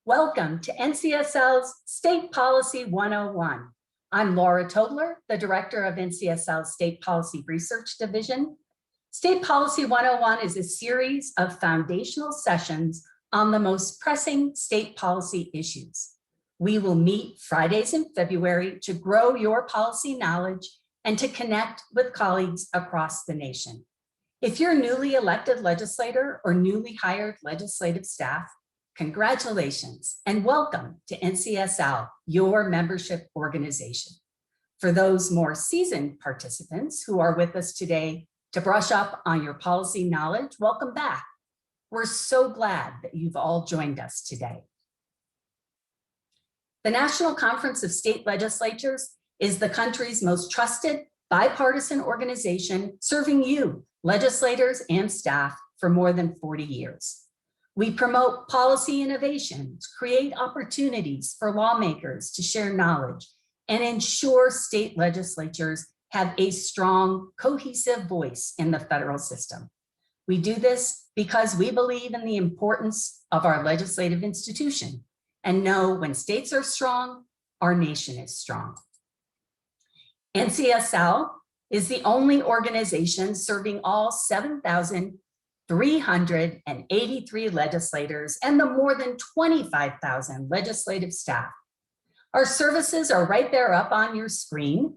Welcome to NCSL's State Policy 101. I'm Laura Tobler, the Director of NCSL's State Policy Research Division. State Policy 101 is a series of foundational sessions on the most pressing state policy issues. We will meet Fridays in February to grow your policy knowledge and to connect with colleagues across the nation. If you're a newly elected legislator or newly hired legislative staff, congratulations and welcome to NCSL, your membership organization. For those more seasoned participants who are with us today to brush up on your policy knowledge, welcome back. We're so glad that you've all joined us today. The National Conference of State Legislatures is the country's most trusted bipartisan organization serving you, legislators and staff, for more than 40 years. We promote policy innovations, create opportunities for lawmakers to share knowledge, and ensure state legislatures have a strong, cohesive voice in the federal system. We do this because we believe in the importance of our legislative institution and know when states are strong, our nation is strong. NCSL is the only organization serving all 7,383 legislators and the more than 25,000 legislative staff. Our services are right there up on your screen.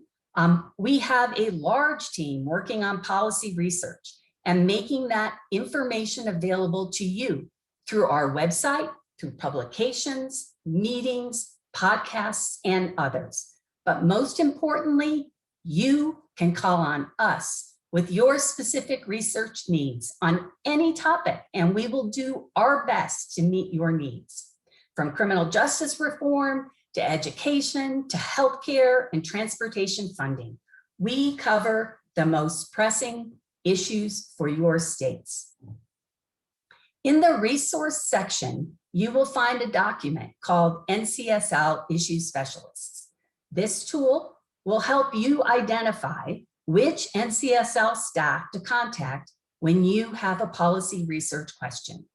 We have a large team working on policy research and making that information available to you through our website, through publications, meetings, podcasts, and others. But most importantly, you can call on us with your specific research needs on any topic, and we will do our best to meet your needs. From criminal justice reform to education to healthcare and transportation funding, we cover the most pressing issues for your states. In the resource section, you will find a document called NCSL Issue Specialists. This tool will help you identify which NCSL staff to contact when you have a policy research question.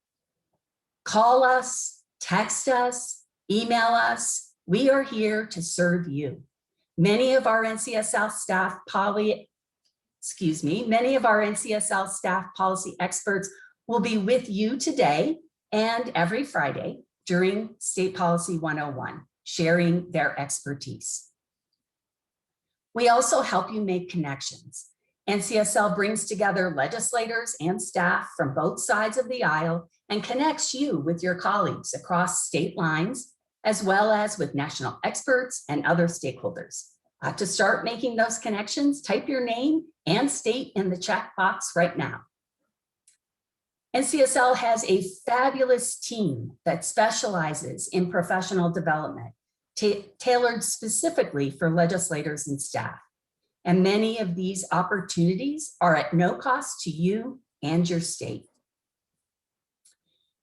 Call us, text us, email us. We are here to serve you. Many of our NCSL staff policy experts will be with you today and every Friday during State Policy 101, sharing their expertise. We also help you make connections. NCSL brings together legislators and staff from both sides of the aisle and connects you with your colleagues across state lines, as well as with national experts and other stakeholders. To start making those connections, type your name and state in the chat box right now. NCSL has a fabulous team that specializes in professional development, tailored specifically for legislators and staff. And many of these opportunities are at no cost to you and your state.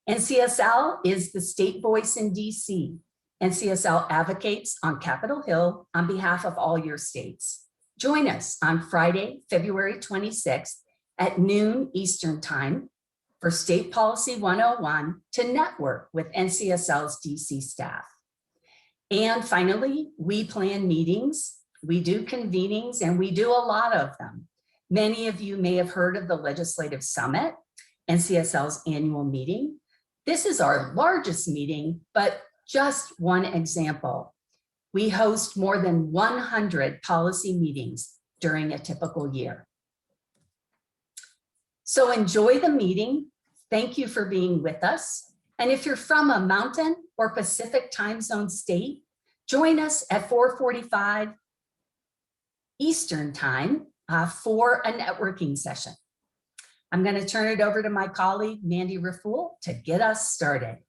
NCSL is the state voice in DC. NCSL advocates on Capitol Hill on behalf of all your states. Join us on Friday, February 26th at noon Eastern Time for State Policy 101 to network with NCSL's DC staff. And finally, we plan meetings, we do convenings, and we do a lot of them. Many of you may have heard of the Legislative Summit, NCSL's annual meeting. This is our largest meeting, but just one example. We host more than 100 policy meetings during a typical year. So enjoy the meeting. Thank you for being with us. And if you're from a Mountain or Pacific time zone state, join us at 4:45 Eastern Time for a networking session. I'm going to turn it over to my colleague, Mandy Raffoul, to get us started.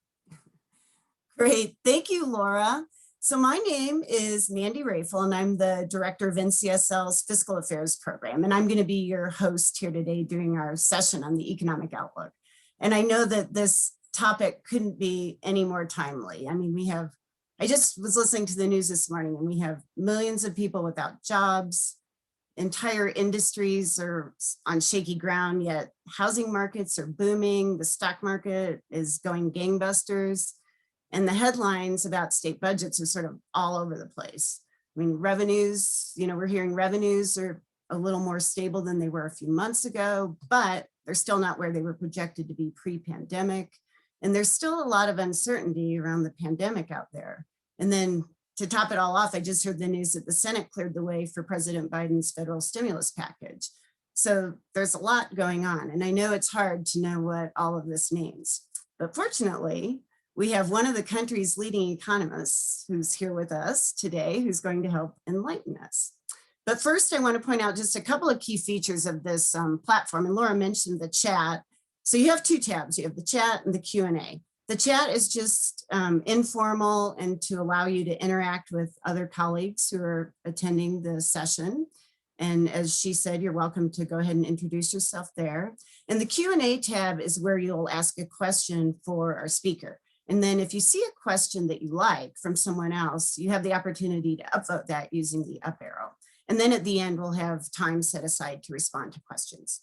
Great. Thank you, Laura. So my name is Mandy Raffoul, and I'm the Director of NCSL's Fiscal Affairs Program. And I'm going to be your host here today during our session on the economic outlook. And I know that this topic couldn't be any more timely. I mean, I just was listening to the news this morning, and we have millions of people without jobs. Entire industries are on shaky ground, yet housing markets are booming. The stock market is going gangbusters. And the headlines about state budgets are sort of all over the place. I mean, revenues, we're hearing revenues are a little more stable than they were a few months ago, but they're still not where they were projected to be pre-pandemic. And there's still a lot of uncertainty around the pandemic out there. And then to top it all off, I just heard the news that the Senate cleared the way for President Biden's federal stimulus package. So there's a lot going on. And I know it's hard to know what all of this means. But fortunately, we have one of the country's leading economists who's here with us today, who's going to help enlighten us. But first, I want to point out just a couple of key features of this platform. And Laura mentioned the chat. So you have two tabs. You have the chat and the Q&A. The chat is just informal and to allow you to interact with other colleagues who are attending the session. And as she said, you're welcome to go ahead and introduce yourself there. And the Q&A tab is where you'll ask a question for our speaker. And then if you see a question that you like from someone else, you have the opportunity to upvote that using the up arrow. And then at the end, we'll have time set aside to respond to questions.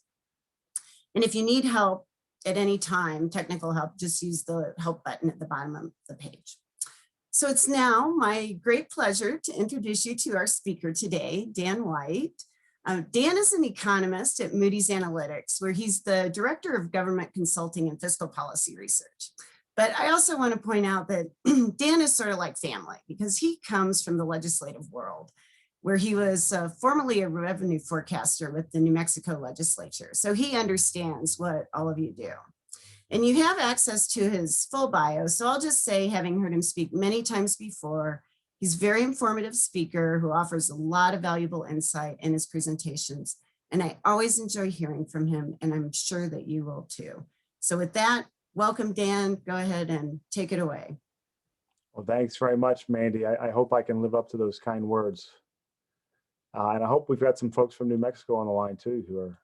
And if you need help at any time, technical help, just use the help button at the bottom of the page. So it's now my great pleasure to introduce you to our speaker today, Dan White. Dan is an economist at Moody's Analytics, where he's the Director of Government Consulting and Fiscal Policy Research. But I also want to point out that Dan is sort of like family because he comes from the legislative world, where he was formerly a revenue forecaster with the New Mexico legislature. So he understands what all of you do. And you have access to his full bio. So I'll just say, having heard him speak many times before, he's a very informative speaker who offers a lot of valuable insight in his presentations. And I always enjoy hearing from him, and I'm sure that you will too. So with that, welcome, Dan. Go ahead and take it away. Well, thanks very much, Mandy. I hope I can live up to those kind words. And I hope we've got some folks from New Mexico on the line too, who are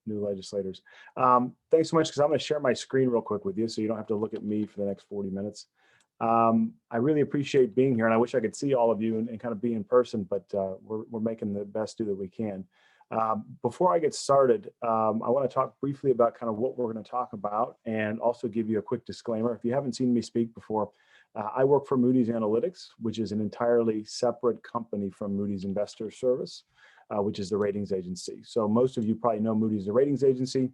new legislators. Thanks so much, because I'm going to share my screen real quick with you so you don't have to look at me for the next 40 minutes. I really appreciate being here, and I wish I could see all of you and kind of be in person, but we're making the best do that we can. Before I get started, I want to talk briefly about kind of what we're going to talk about, and also give you a quick disclaimer. If you haven't seen me speak before, I work for Moody's Analytics, which is an entirely separate company from Moody's Investor Service, which is the ratings agency. So most of you probably know Moody's the ratings agency.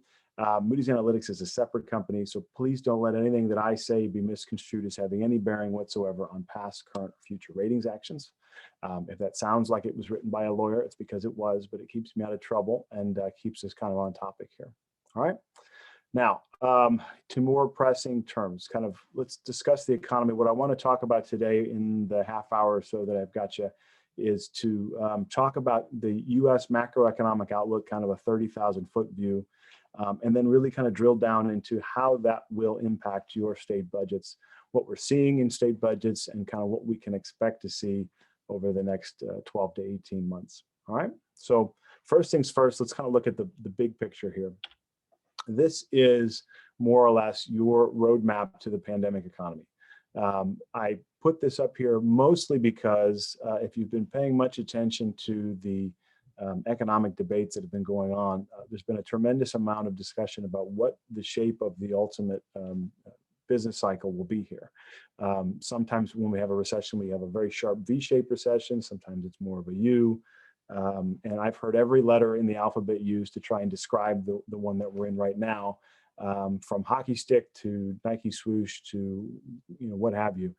Moody's Analytics is a separate company, so please don't let anything that I say be misconstrued as having any bearing whatsoever on past, current, or future ratings actions. If that sounds like it was written by a lawyer, it's because it was, but it keeps me out of trouble and keeps us kind of on topic here. All right. Now, to more pressing terms, kind of let's discuss the economy. What I want to talk about today in the half hour or so that I've got you is to talk about the U.S. macroeconomic outlook, kind of a 30,000-foot view, and then really kind of drill down into how that will impact your state budgets, what we're seeing in state budgets, and kind of what we can expect to see over the next 12 to 18 months. All right. So first things first, let's kind of look at the big picture here. This is more or less your roadmap to the pandemic economy. I put this up here mostly because if you've been paying much attention to the economic debates that have been going on, there's been a tremendous amount of discussion about what the shape of the ultimate business cycle will be here. Sometimes when we have a recession, we have a very sharp V-shaped recession. Sometimes it's more of a U. And I've heard every letter in the alphabet used to try and describe the one that we're in right now, from hockey stick to Nike swoosh to what have you.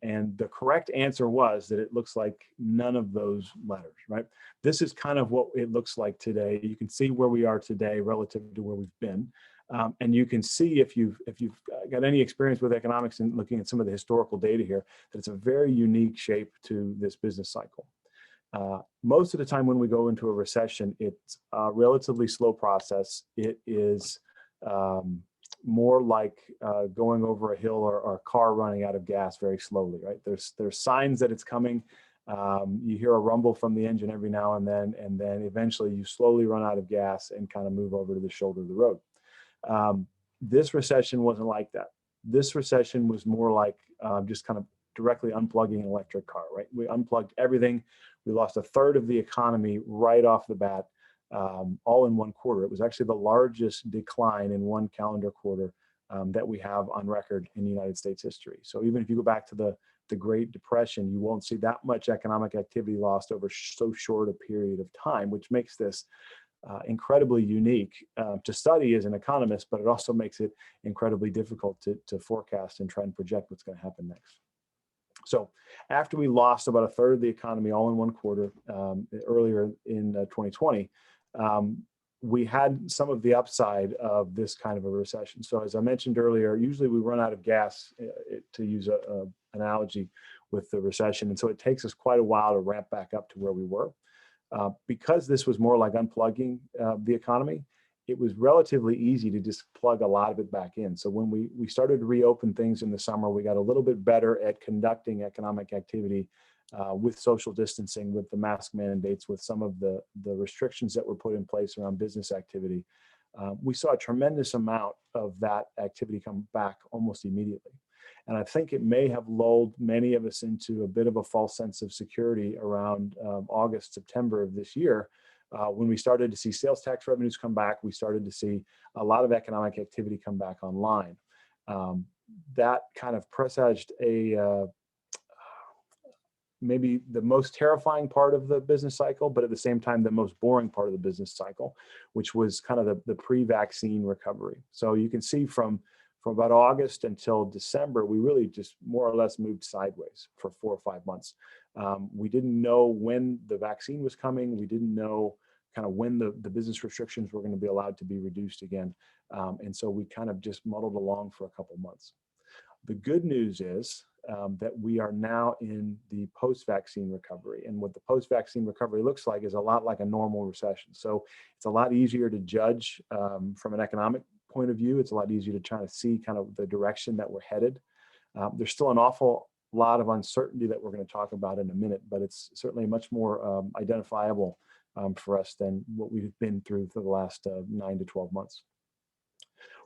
And the correct answer was that it looks like none of those letters, right? This is kind of what it looks like today. You can see where we are today relative to where we've been. And you can see if you've got any experience with economics and looking at some of the historical data here, that it's a very unique shape to this business cycle. Most of the time when we go into a recession, it's a relatively slow process. It is more like going over a hill or a car running out of gas very slowly, right? There's signs that it's coming. You hear a rumble from the engine every now and then eventually you slowly run out of gas and kind of move over to the shoulder of the road. This recession wasn't like that. This recession was more like just kind of directly unplugging an electric car, right? We unplugged everything. We lost a third of the economy right off the bat, all in one quarter. It was actually the largest decline in one calendar quarter that we have on record in United States history. So even if you go back to the Great Depression, you won't see that much economic activity lost over so short a period of time, which makes this incredibly unique to study as an economist, but it also makes it incredibly difficult to forecast and try and project what's going to happen next. So after we lost about a third of the economy all in one quarter earlier in 2020, we had some of the upside of this kind of a recession. So as I mentioned earlier, usually we run out of gas, to use an analogy with the recession. And so it takes us quite a while to ramp back up to where we were. Because this was more like unplugging the economy, it was relatively easy to just plug a lot of it back in. So when we started to reopen things in the summer, we got a little bit better at conducting economic activity with social distancing, with the mask mandates, with some of the restrictions that were put in place around business activity. We saw a tremendous amount of that activity come back almost immediately. And I think it may have lulled many of us into a bit of a false sense of security around August, September of this year, when we started to see sales tax revenues come back. We started to see a lot of economic activity come back online. That kind of presaged maybe the most terrifying part of the business cycle, but at the same time, the most boring part of the business cycle, which was kind of the pre-vaccine recovery. So you can see from about August until December, we really just more or less moved sideways for 4 or 5 months. We didn't know when the vaccine was coming. We didn't know kind of when the business restrictions were going to be allowed to be reduced again. And so we kind of just muddled along for a couple months. The good news is that we are now in the post-vaccine recovery. And what the post-vaccine recovery looks like is a lot like a normal recession. So it's a lot easier to judge from an economic point of view. It's a lot easier to try to see kind of the direction that we're headed. There's still an awful lot of uncertainty that we're going to talk about in a minute, but it's certainly much more identifiable for us than what we've been through for the last 9 to 12 months.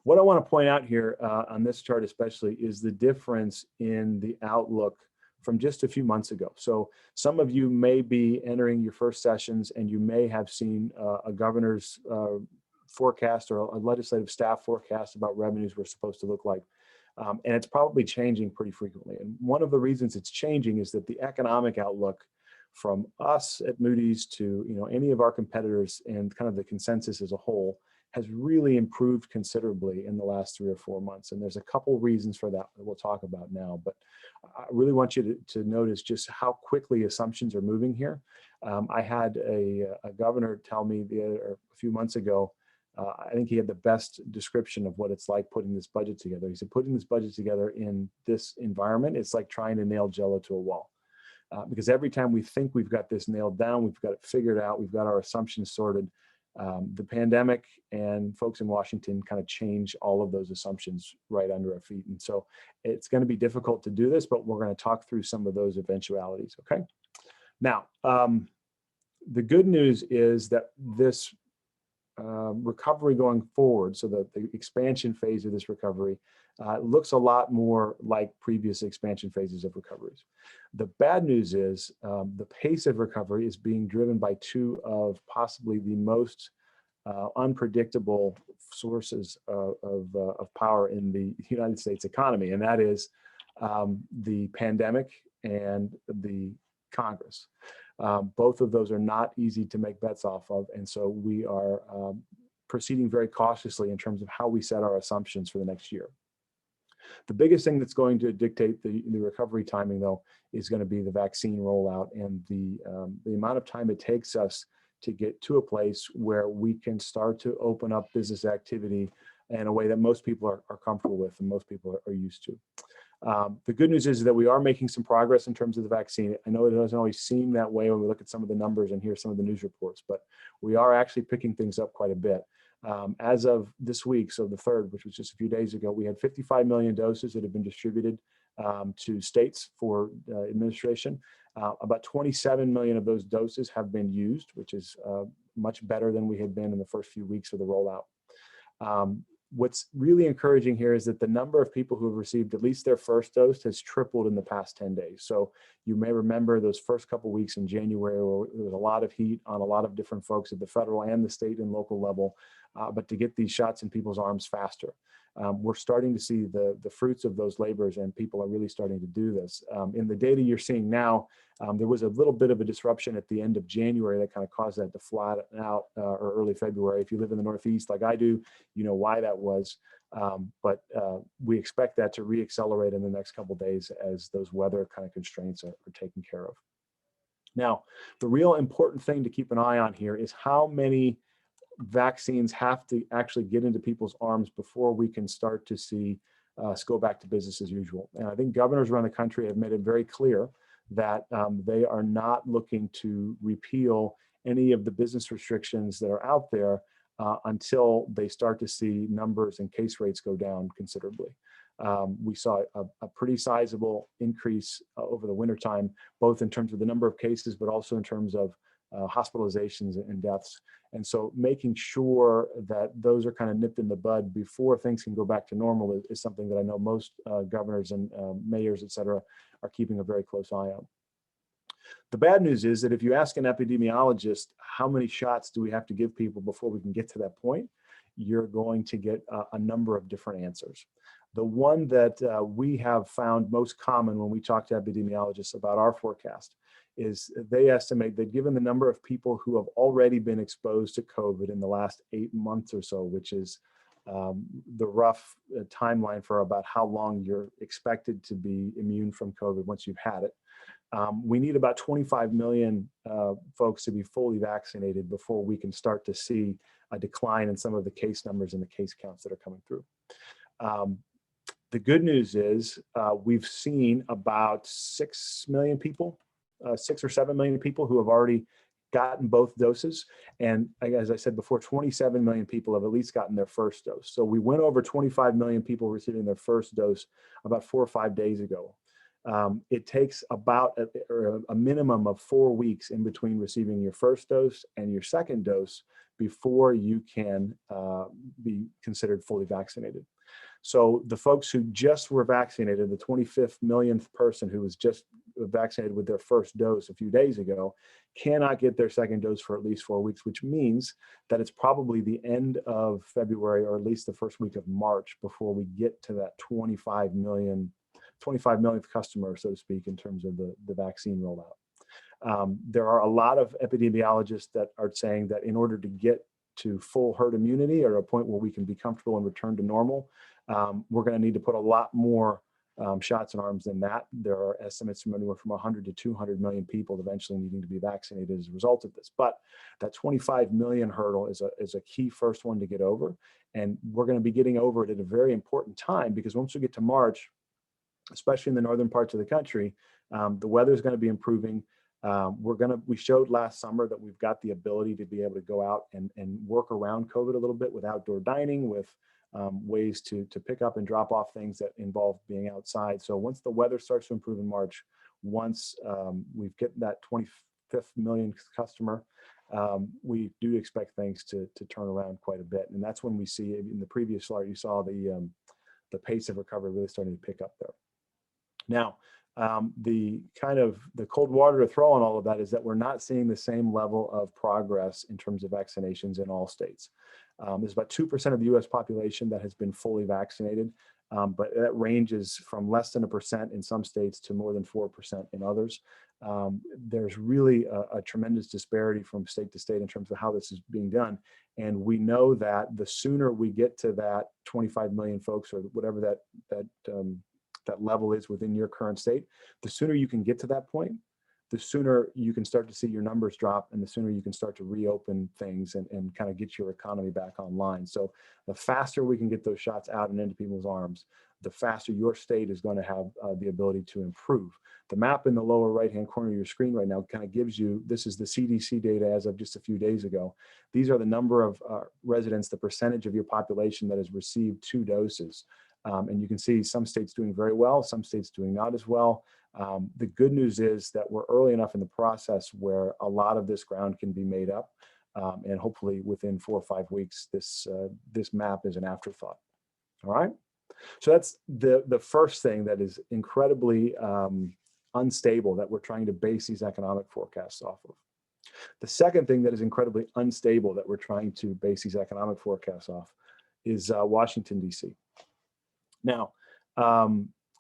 What I want to point out here on this chart especially is the difference in the outlook from just a few months ago. So some of you may be entering your first sessions and you may have seen a governor's forecast or a legislative staff forecast about revenues were supposed to look like. And it's probably changing pretty frequently. And one of the reasons it's changing is that the economic outlook from us at Moody's to any of our competitors and kind of the consensus as a whole has really improved considerably in the last 3 or 4 months. And there's a couple reasons for that we'll talk about now. But I really want you to notice just how quickly assumptions are moving here. I had a governor tell me a few months ago, I think he had the best description of what it's like putting this budget together. He said, putting this budget together in this environment, it's like trying to nail Jell-O to a wall. Because every time we think we've got this nailed down, we've got it figured out, we've got our assumptions sorted, the pandemic and folks in Washington kind of change all of those assumptions right under our feet. And so it's going to be difficult to do this, but we're going to talk through some of those eventualities, okay? Now, the good news is that this recovery going forward, so the expansion phase of this recovery looks a lot more like previous expansion phases of recoveries. The bad news is the pace of recovery is being driven by two of possibly the most unpredictable sources of power in the United States economy, and that is the pandemic and the Congress. Both of those are not easy to make bets off of, and so we are proceeding very cautiously in terms of how we set our assumptions for the next year. The biggest thing that's going to dictate the recovery timing, though, is going to be the vaccine rollout and the amount of time it takes us to get to a place where we can start to open up business activity in a way that most people are comfortable with and most people are used to. The good news is that we are making some progress in terms of the vaccine. I know it doesn't always seem that way when we look at some of the numbers and hear some of the news reports, but we are actually picking things up quite a bit. As of this week, so the 3rd, which was just a few days ago, we had 55 million doses that have been distributed to states for administration. About 27 million of those doses have been used, which is much better than we had been in the first few weeks of the rollout. What's really encouraging here is that the number of people who have received at least their first dose has tripled in the past 10 days. So you may remember those first couple of weeks in January where there was a lot of heat on a lot of different folks at the federal and the state and local level, but to get these shots in people's arms faster. we're starting to see the fruits of those labors, and people are really starting to do this. In the data you're seeing now, there was a little bit of a disruption at the end of January that kind of caused that to flatten out, or early February. If you live in the Northeast like I do, you know why that was. But we expect that to reaccelerate in the next couple of days as those weather kind of constraints are taken care of. Now, the real important thing to keep an eye on here is how many vaccines have to actually get into people's arms before we can start to see us go back to business as usual. And I think governors around the country have made it very clear that they are not looking to repeal any of the business restrictions that are out there until they start to see numbers and case rates go down considerably. We saw a pretty sizable increase over the wintertime, both in terms of the number of cases, but also in terms of hospitalizations and deaths. And so making sure that those are kind of nipped in the bud before things can go back to normal is something that I know most governors and mayors, et cetera, are keeping a very close eye on. The bad news is that if you ask an epidemiologist, how many shots do we have to give people before we can get to that point, you're going to get a number of different answers. The one that we have found most common when we talk to epidemiologists about our forecast is they estimate that given the number of people who have already been exposed to COVID in the last 8 months or so, which is the rough timeline for about how long you're expected to be immune from COVID once you've had it, we need about 25 million folks to be fully vaccinated before we can start to see a decline in some of the case numbers and the case counts that are coming through. The good news is we've seen about 6 million people, 6 or 7 million people who have already gotten both doses. And as I said before, 27 million people have at least gotten their first dose. So we went over 25 million people receiving their first dose about 4 or 5 days ago. It takes about a minimum of 4 weeks in between receiving your first dose and your second dose before you can be considered fully vaccinated. So the folks who just were vaccinated, the 25th millionth person who was just vaccinated with their first dose a few days ago, cannot get their second dose for at least 4 weeks, which means that it's probably the end of February or at least the first week of March before we get to that 25 millionth customer, so to speak, in terms of the vaccine rollout. There are a lot of epidemiologists that are saying that in order to get to full herd immunity or a point where we can be comfortable and return to normal, we're going to need to put a lot more shots in arms than that. There are estimates from anywhere from 100 to 200 million people eventually needing to be vaccinated as a result of this. But that 25 million hurdle is a key first one to get over. And we're going to be getting over it at a very important time, because once we get to March, especially in the northern parts of the country, the weather is going to be improving. We showed last summer that we've got the ability to be able to go out and work around COVID a little bit with outdoor dining, with ways to pick up and drop off things that involve being outside. So once the weather starts to improve in March, once we get that 25th millionth customer, we do expect things to turn around quite a bit. And that's when we see, in the previous slide, you saw the pace of recovery really starting to pick up there. Now, the cold water to throw on all of that is that we're not seeing the same level of progress in terms of vaccinations in all states. There's about 2% of the US population that has been fully vaccinated, but that ranges from less than 1% in some states to more than 4% in others. There's really a tremendous disparity from state to state in terms of how this is being done. And we know that the sooner we get to that 25 million folks, or whatever that level is within your current state, the sooner you can get to that point, the sooner you can start to see your numbers drop, and the sooner you can start to reopen things and kind of get your economy back online. So the faster we can get those shots out and into people's arms, the faster your state is going to have the ability to improve. The map in the lower right-hand corner of your screen right now kind of gives you, this is the CDC data as of just a few days ago. These are the number of residents, the percentage of your population that has received 2 doses. And you can see some states doing very well, some states doing not as well. The good news is that we're early enough in the process where a lot of this ground can be made up. And hopefully within 4 or 5 weeks, this map is an afterthought. All right. So that's the first thing that is incredibly unstable that we're trying to base these economic forecasts off of. The second thing that is incredibly unstable that we're trying to base these economic forecasts off is Washington, D.C. Now,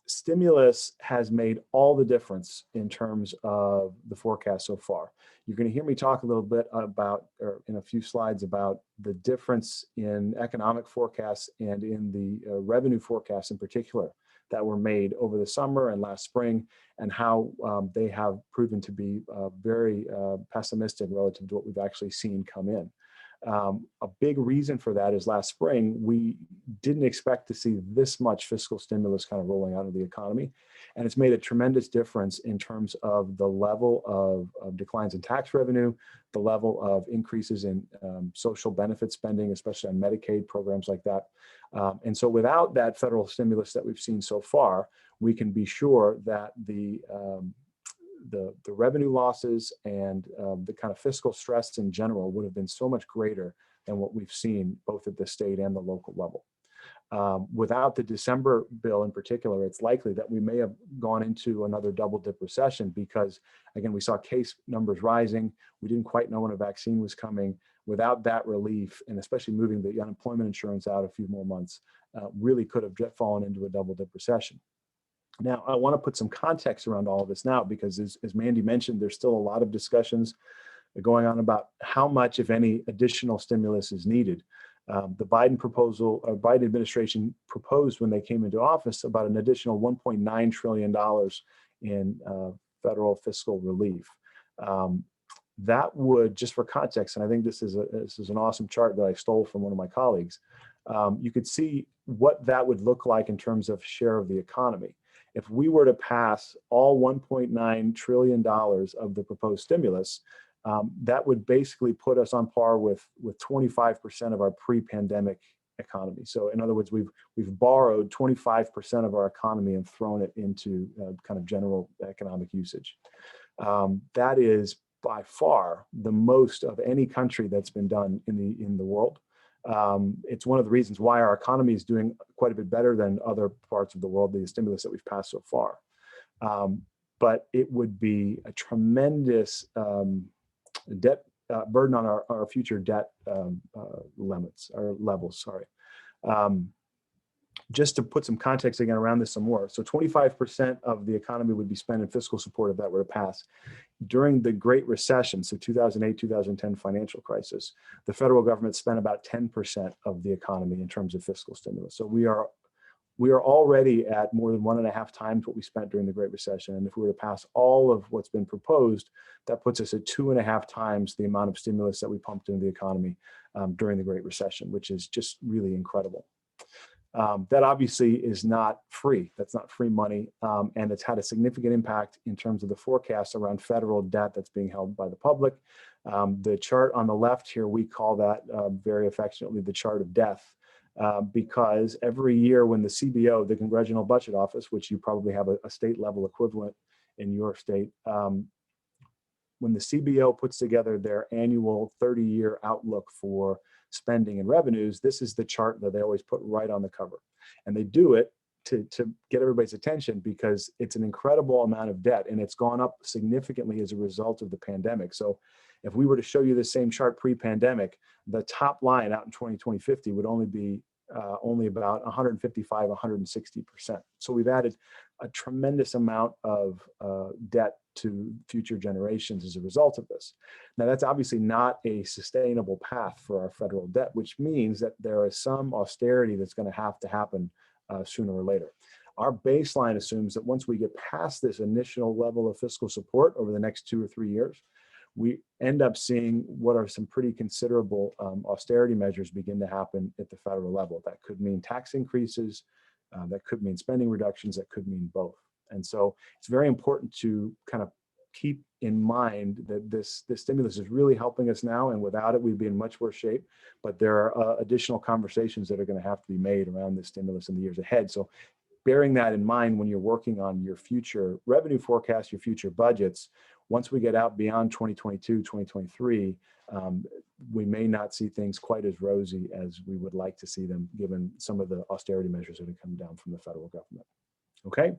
stimulus has made all the difference in terms of the forecast so far. You're going to hear me talk a little bit about, or in a few slides, about the difference in economic forecasts and in the revenue forecasts in particular that were made over the summer and last spring, and how they have proven to be very pessimistic relative to what we've actually seen come in. A big reason for that is last spring, we didn't expect to see this much fiscal stimulus kind of rolling out of the economy. And it's made a tremendous difference in terms of the level of declines in tax revenue, the level of increases in social benefit spending, especially on Medicaid programs like that. And so without that federal stimulus that we've seen so far, we can be sure that the revenue losses and the kind of fiscal stress in general would have been so much greater than what we've seen both at the state and the local level. Without the December bill in particular, it's likely that we may have gone into another double dip recession because, again, we saw case numbers rising. We didn't quite know when a vaccine was coming. Without that relief, and especially moving the unemployment insurance out a few more months, really could have fallen into a double dip recession. Now, I want to put some context around all of this now, because as Mandy mentioned, there's still a lot of discussions going on about how much, if any, additional stimulus is needed. The Biden Biden administration proposed when they came into office about an additional $1.9 trillion in federal fiscal relief. That would, just for context, and I think this is an awesome chart that I stole from one of my colleagues, you could see what that would look like in terms of share of the economy. If we were to pass all $1.9 trillion of the proposed stimulus, that would basically put us on par with 25% of our pre-pandemic economy. So in other words, we've borrowed 25% of our economy and thrown it into kind of general economic usage. That is by far the most of any country that's been done in the world. It's one of the reasons why our economy is doing quite a bit better than other parts of the world, the stimulus that we've passed so far. But it would be a tremendous debt burden on our future debt levels, sorry. Just to put some context again around this some more. So 25% of the economy would be spent in fiscal support if that were to pass. During the Great Recession, so 2008, 2010 financial crisis, the federal government spent about 10% of the economy in terms of fiscal stimulus. So we are already at more than 1.5 times what we spent during the Great Recession. And if we were to pass all of what's been proposed, that puts us at 2.5 times the amount of stimulus that we pumped into the economy during the Great Recession, which is just really incredible. That obviously is not free. That's not free money. And it's had a significant impact in terms of the forecast around federal debt that's being held by the public. The chart on the left here, we call that very affectionately the chart of death. Because every year when the CBO, the Congressional Budget Office, which you probably have a state level equivalent in your state, when the CBO puts together their annual 30-year outlook for spending and revenues, this is the chart that they always put right on the cover. And they do it to get everybody's attention because it's an incredible amount of debt and it's gone up significantly as a result of the pandemic. So if we were to show you the same chart pre-pandemic, the top line out in 2050 would only be only about 155, 160%. So we've added a tremendous amount of debt to future generations as a result of this. Now, that's obviously not a sustainable path for our federal debt, which means that there is some austerity that's going to have to happen sooner or later. Our baseline assumes that once we get past this initial level of fiscal support over the next 2 or 3 years, we end up seeing what are some pretty considerable austerity measures begin to happen at the federal level. That could mean tax increases, that could mean spending reductions, that could mean both. And so it's very important to kind of keep in mind that this stimulus is really helping us now, and without it, we'd be in much worse shape. But there are additional conversations that are going to have to be made around this stimulus in the years ahead. So bearing that in mind when you're working on your future revenue forecast, your future budgets, once we get out beyond 2022, 2023, we may not see things quite as rosy as we would like to see them, given some of the austerity measures that have come down from the federal government. Okay.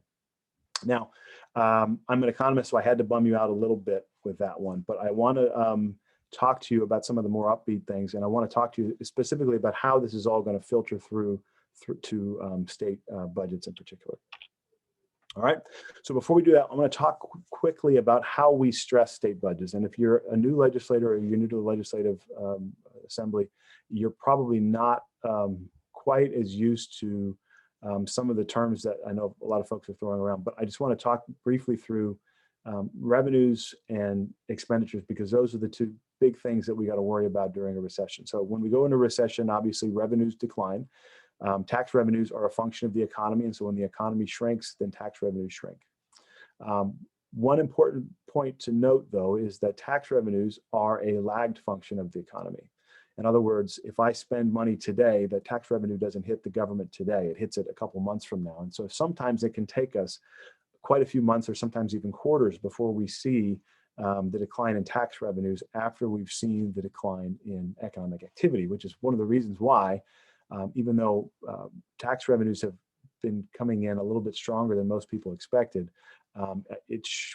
Now, I'm an economist, so I had to bum you out a little bit with that one, but I want to talk to you about some of the more upbeat things. And I want to talk to you specifically about how this is all going to filter through to state budgets in particular. All right. So before we do that, I'm going to talk quickly about how we stress state budgets. And if you're a new legislator or you're new to the legislative assembly, you're probably not quite as used to some of the terms that I know a lot of folks are throwing around. But I just want to talk briefly through revenues and expenditures, because those are the two big things that we got to worry about during a recession. So when we go into recession, obviously revenues decline. Tax revenues are a function of the economy. And so when the economy shrinks, then tax revenues shrink. One important point to note, though, is that tax revenues are a lagged function of the economy. In other words, if I spend money today, the tax revenue doesn't hit the government today. It hits it a couple months from now. And so sometimes it can take us quite a few months or sometimes even quarters before we see the decline in tax revenues after we've seen the decline in economic activity, which is one of the reasons why even though tax revenues have been coming in a little bit stronger than most people expected,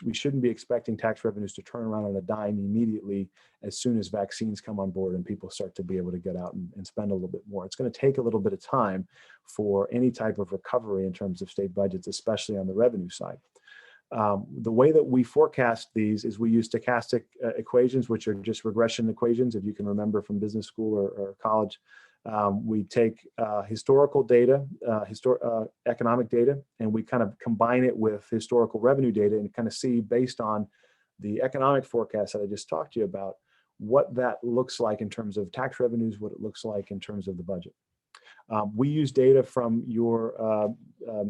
we shouldn't be expecting tax revenues to turn around on a dime immediately as soon as vaccines come on board and people start to be able to get out and spend a little bit more. It's going to take a little bit of time for any type of recovery in terms of state budgets, especially on the revenue side. The way that we forecast these is we use stochastic equations, which are just regression equations, if you can remember from business school or college. We take historical data, economic data, and we kind of combine it with historical revenue data and kind of see, based on the economic forecast that I just talked to you about, what that looks like in terms of tax revenues, what it looks like in terms of the budget. We use data from your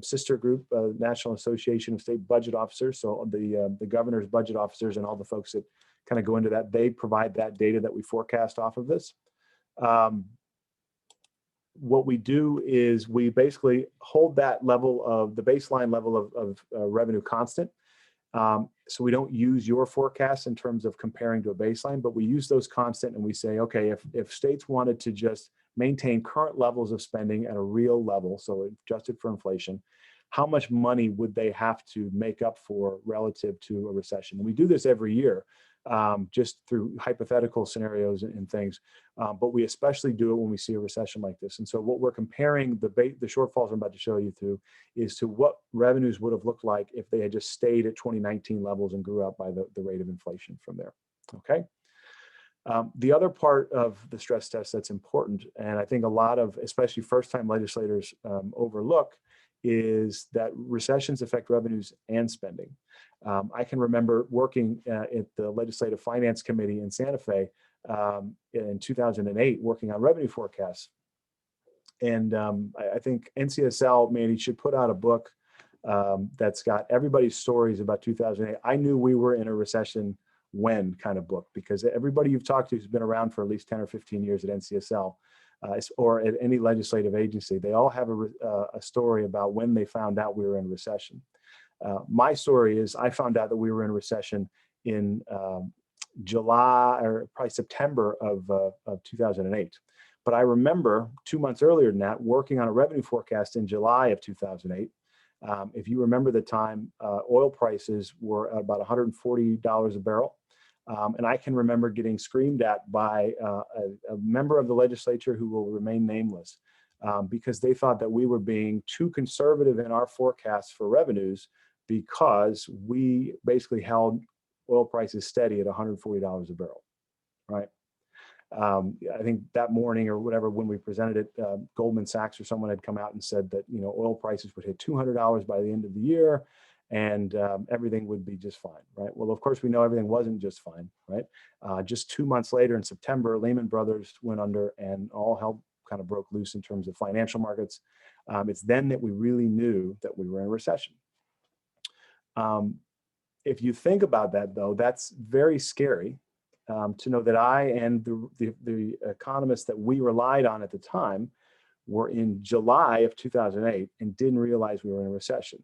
sister group, National Association of State Budget Officers. So the governor's budget officers and all the folks that kind of go into that, they provide that data that we forecast off of this. What we do is we basically hold that level of the baseline level of revenue constant. So we don't use your forecast in terms of comparing to a baseline, but we use those constant and we say, okay, if states wanted to just maintain current levels of spending at a real level, so adjusted for inflation, how much money would they have to make up for relative to a recession? And we do this every year, just through hypothetical scenarios and things. But we especially do it when we see a recession like this. And so what we're comparing the shortfalls I'm about to show you through is to what revenues would have looked like if they had just stayed at 2019 levels and grew up by the rate of inflation from there. Okay. The other part of the stress test that's important, and I think a lot of, especially first-time legislators overlook, is that recessions affect revenues and spending. I can remember working at the Legislative Finance Committee in Santa Fe in 2008, working on revenue forecasts. And I think NCSL, Mandy, should put out a book that's got everybody's stories about 2008. I knew we were in a recession when kind of book, because everybody you've talked to who's been around for at least 10 or 15 years at NCSL or at any legislative agency, they all have a story about when they found out we were in recession. My story is I found out that we were in recession in July or probably September of 2008. But I remember 2 months earlier than that, working on a revenue forecast in July of 2008. If you remember the time, oil prices were about $140 a barrel. And I can remember getting screamed at by a member of the legislature who will remain nameless because they thought that we were being too conservative in our forecasts for revenues because we basically held oil prices steady at $140 a barrel, right? I think that morning or whatever, when we presented it, Goldman Sachs or someone had come out and said that, you know, oil prices would hit $200 by the end of the year and everything would be just fine, right? Well, of course, we know everything wasn't just fine, right? Just 2 months later in September, Lehman Brothers went under and all hell kind of broke loose in terms of financial markets. It's then that we really knew that we were in a recession. If you think about that, though, that's very scary. To know that I and the economists that we relied on at the time were in July of 2008 and didn't realize we were in a recession.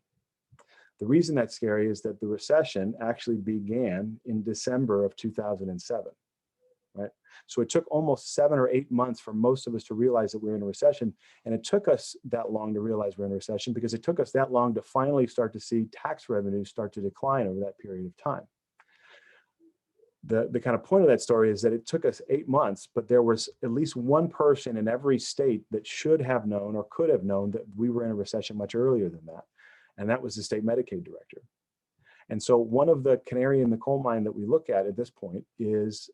The reason that's scary is that the recession actually began in December of 2007, right? So it took almost 7 or 8 months for most of us to realize that we were in a recession. And it took us that long to realize we're in a recession because it took us that long to finally start to see tax revenues start to decline over that period of time. The kind of point of that story is that it took us 8 months, but there was at least one person in every state that should have known or could have known that we were in a recession much earlier than that. And that was the state Medicaid director. And so one of the canary in the coal mine that we look at this point is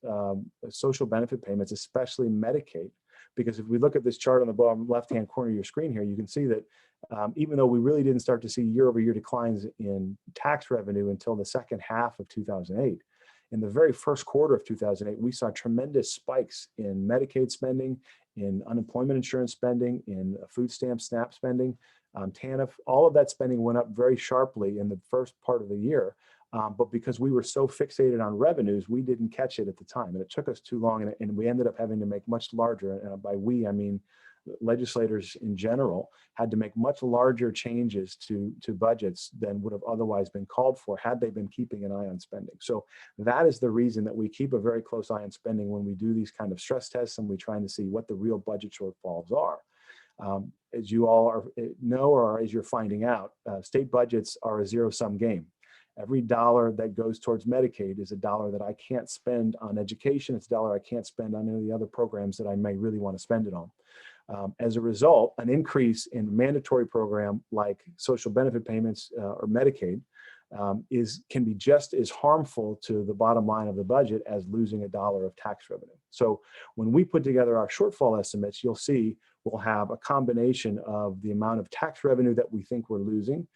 social benefit payments, especially Medicaid. Because if we look at this chart on the bottom left-hand corner of your screen here, you can see that even though we really didn't start to see year-over-year declines in tax revenue until the second half of 2008, in the very first quarter of 2008, we saw tremendous spikes in Medicaid spending, in unemployment insurance spending, in food stamp SNAP spending, TANF. All of that spending went up very sharply in the first part of the year. But because we were so fixated on revenues, we didn't catch it at the time. And it took us too long, and we ended up having to make much larger, and by we, I mean legislators in general, had to make much larger changes to budgets than would have otherwise been called for had they been keeping an eye on spending. So that is the reason that we keep a very close eye on spending when we do these kind of stress tests and we're trying to see what the real budget shortfalls are. As you all know, or as you're finding out, state budgets are a zero-sum game. Every dollar that goes towards Medicaid is a dollar that I can't spend on education. It's a dollar I can't spend on any of the other programs that I may really want to spend it on. As a result, an increase in a mandatory program like social benefit payments or Medicaid can be just as harmful to the bottom line of the budget as losing a dollar of tax revenue. So when we put together our shortfall estimates, you'll see we'll have a combination of the amount of tax revenue that we think we're losing,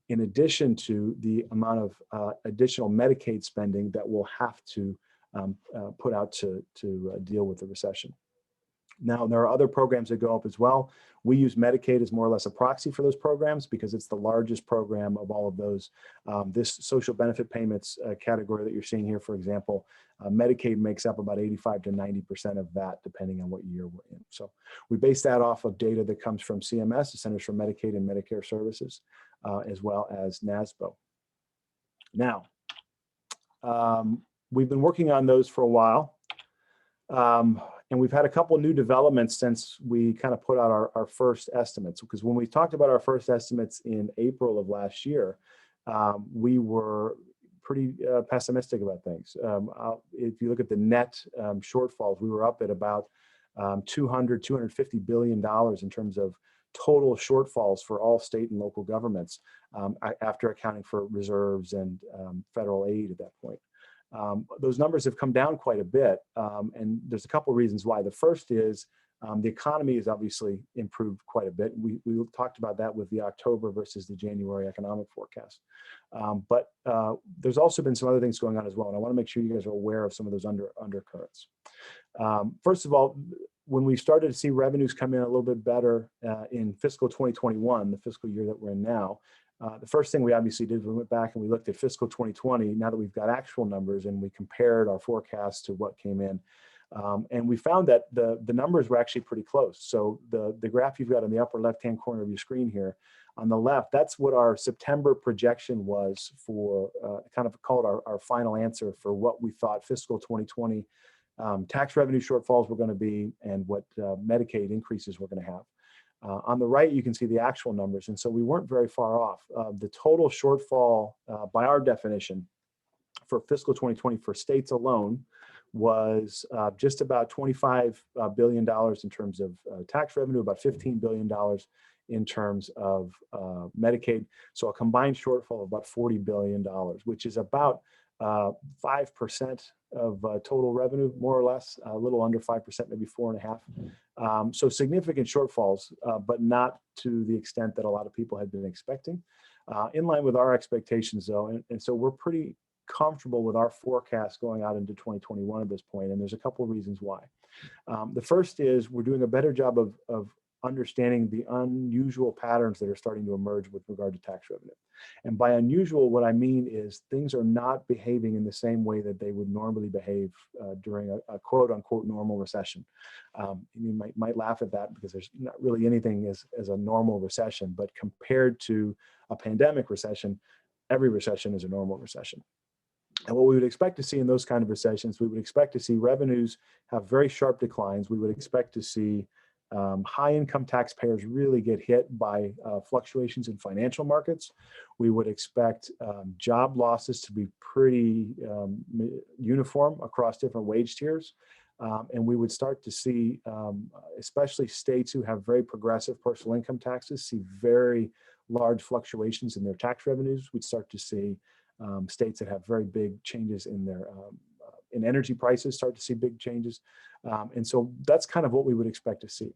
in addition to the amount of additional Medicaid spending that we'll have to put out to deal with the recession. Now, there are other programs that go up as well. We use Medicaid as more or less a proxy for those programs because it's the largest program of all of those. This social benefit payments category that you're seeing here, for example, Medicaid makes up about 85 to 90% of that, depending on what year we're in. So we base that off of data that comes from CMS, the Centers for Medicaid and Medicare Services, as well as NASBO. Now, we've been working on those for a while. And we've had a couple of new developments since we kind of put out our first estimates, because when we talked about our first estimates in April of last year, we were pretty pessimistic about things. If you look at the net shortfalls, we were up at about $250 billion in terms of total shortfalls for all state and local governments after accounting for reserves and federal aid at that point. Those numbers have come down quite a bit, and there's a couple of reasons why. The first is the economy has obviously improved quite a bit. We talked about that with the October versus the January economic forecast. But there's also been some other things going on as well, and I want to make sure you guys are aware of some of those undercurrents. First of all, when we started to see revenues come in a little bit better in fiscal 2021, the fiscal year that we're in now, the first thing we obviously did, we went back and we looked at fiscal 2020, now that we've got actual numbers, and we compared our forecasts to what came in. And we found that the numbers were actually pretty close. So the graph you've got in the upper left-hand corner of your screen here, on the left, that's what our September projection was for, kind of called our final answer for what we thought fiscal 2020 tax revenue shortfalls were going to be and what Medicaid increases we're going to have. On the right, you can see the actual numbers. And so we weren't very far off. The total shortfall, by our definition, for fiscal 2020 for states alone was just about $25 billion in terms of tax revenue, about $15 billion in terms of Medicaid. So a combined shortfall of about $40 billion, which is about 5% of total revenue, more or less, a little under 5%, maybe 4.5%. So significant shortfalls, but not to the extent that a lot of people had been expecting. In line with our expectations, though, and so we're pretty comfortable with our forecast going out into 2021 at this point, and there's a couple of reasons why. The first is we're doing a better job of understanding the unusual patterns that are starting to emerge with regard to tax revenue. And by unusual, what I mean is things are not behaving in the same way that they would normally behave during a quote unquote normal recession. You might laugh at that because there's not really anything as a normal recession, but compared to a pandemic recession, every recession is a normal recession. And what we would expect to see in those kind of recessions, we would expect to see revenues have very sharp declines. We would expect to see high income taxpayers really get hit by fluctuations in financial markets. We would expect job losses to be pretty uniform across different wage tiers. And we would start to see, especially states who have very progressive personal income taxes, see very large fluctuations in their tax revenues. We'd start to see states that have very big changes in their in energy prices start to see big changes. And so that's kind of what we would expect to see.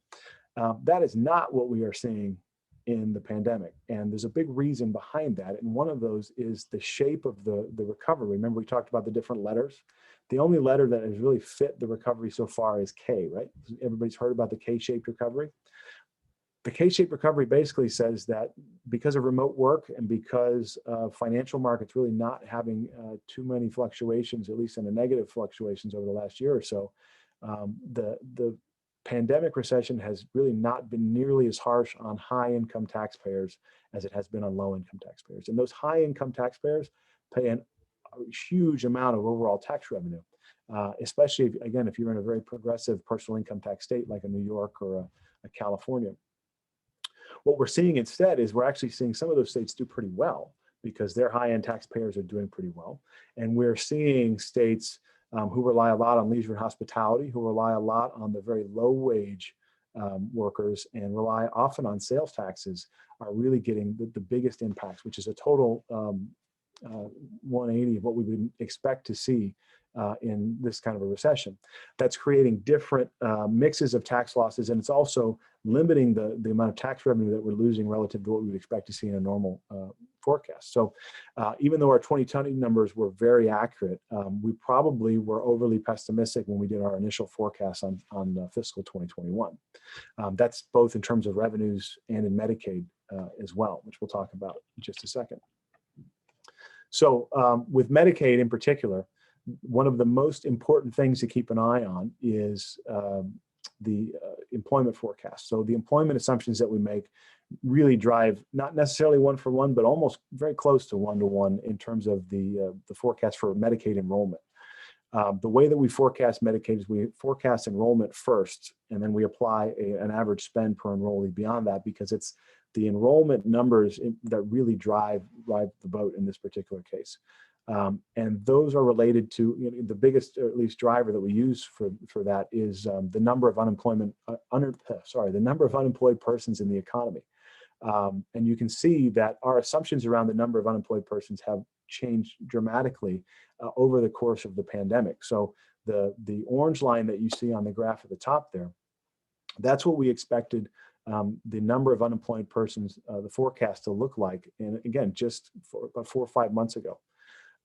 That is not what we are seeing in the pandemic. And there's a big reason behind that. And one of those is the shape of the recovery. Remember, we talked about the different letters. The only letter that has really fit the recovery so far is K, right? Everybody's heard about the K-shaped recovery. The K-shaped recovery basically says that because of remote work and because of financial markets really not having too many fluctuations, at least in the negative fluctuations over the last year or so, the pandemic recession has really not been nearly as harsh on high income taxpayers as it has been on low income taxpayers. And those high income taxpayers pay a huge amount of overall tax revenue, especially if you're in a very progressive personal income tax state like a New York or a California. What we're seeing instead is we're actually seeing some of those states do pretty well because their high-end taxpayers are doing pretty well. And we're seeing states who rely a lot on leisure and hospitality, who rely a lot on the very low wage workers and rely often on sales taxes are really getting the biggest impacts, which is a total 180 of what we would expect to see in this kind of a recession. That's creating different mixes of tax losses, and it's also limiting the amount of tax revenue that we're losing relative to what we would expect to see in a normal forecast. So even though our 2020 numbers were very accurate, we probably were overly pessimistic when we did our initial forecast on fiscal 2021. That's both in terms of revenues and in Medicaid as well, which we'll talk about in just a second. So with Medicaid in particular, one of the most important things to keep an eye on is the employment forecast. So the employment assumptions that we make really drive not necessarily one for one, but almost very close to one in terms of the forecast for Medicaid enrollment. The way that we forecast Medicaid is we forecast enrollment first, and then we apply an average spend per enrollee beyond that, because it's the enrollment numbers that really drive the boat in this particular case. And those are related to, the biggest, or at least driver that we use for that is the number of the number of unemployed persons in the economy. And you can see that our assumptions around the number of unemployed persons have changed dramatically over the course of the pandemic. So the orange line that you see on the graph at the top there, that's what we expected the number of unemployed persons, the forecast to look like, and again, just about 4 or 5 months ago.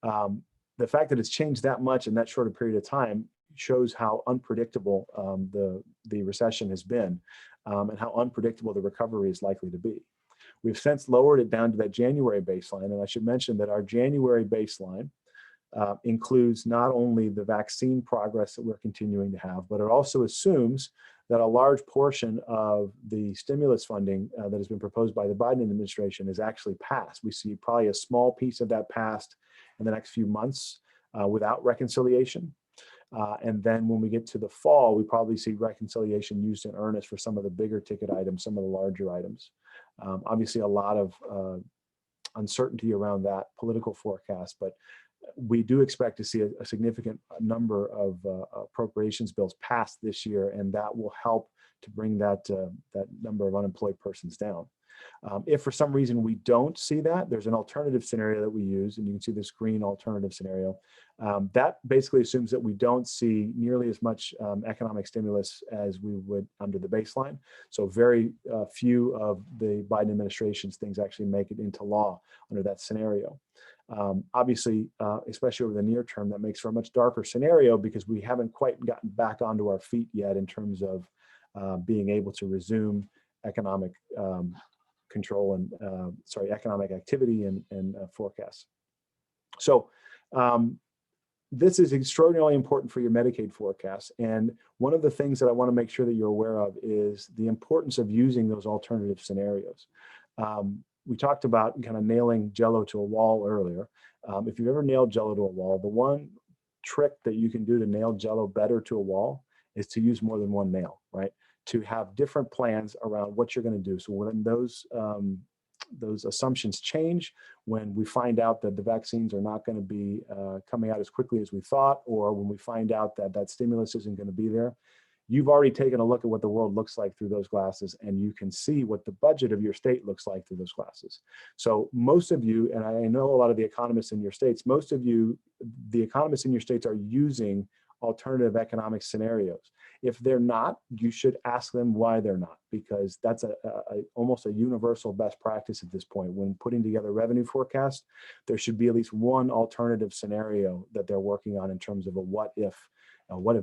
The fact that it's changed that much in that short a period of time shows how unpredictable the recession has been, and how unpredictable the recovery is likely to be. We've since lowered it down to that January baseline, and I should mention that our January baseline includes not only the vaccine progress that we're continuing to have, but it also assumes that a large portion of the stimulus funding that has been proposed by the Biden administration is actually passed. We see probably a small piece of that passed in the next few months without reconciliation. And then when we get to the fall, we probably see reconciliation used in earnest for some of the bigger ticket items, some of the larger items. Obviously, a lot of uncertainty around that political forecast, but we do expect to see a significant number of appropriations bills passed this year, and that will help to bring that number of unemployed persons down. If for some reason we don't see that, there's an alternative scenario that we use, and you can see this green alternative scenario. That basically assumes that we don't see nearly as much economic stimulus as we would under the baseline. So very few of the Biden administration's things actually make it into law under that scenario. Obviously, especially over the near term, that makes for a much darker scenario because we haven't quite gotten back onto our feet yet in terms of being able to resume economic control and economic activity and forecasts. So this is extraordinarily important for your Medicaid forecast. And one of the things that I want to make sure that you're aware of is the importance of using those alternative scenarios. We talked about kind of nailing Jell-O to a wall earlier. If you've ever nailed Jell-O to a wall, the one trick that you can do to nail Jell-O better to a wall is to use more than one nail, right? to have different plans around what you're going to do. So when those assumptions change, when we find out that the vaccines are not going to be coming out as quickly as we thought, or when we find out that that stimulus isn't going to be there, you've already taken a look at what the world looks like through those glasses, and you can see what the budget of your state looks like through those glasses. So most of you, and I know a lot of the economists in your states, most of you, the economists in your states are using alternative economic scenarios. If they're not, you should ask them why they're not, because that's almost a universal best practice at this point. When putting together revenue forecasts, there should be at least one alternative scenario that they're working on in terms of a what if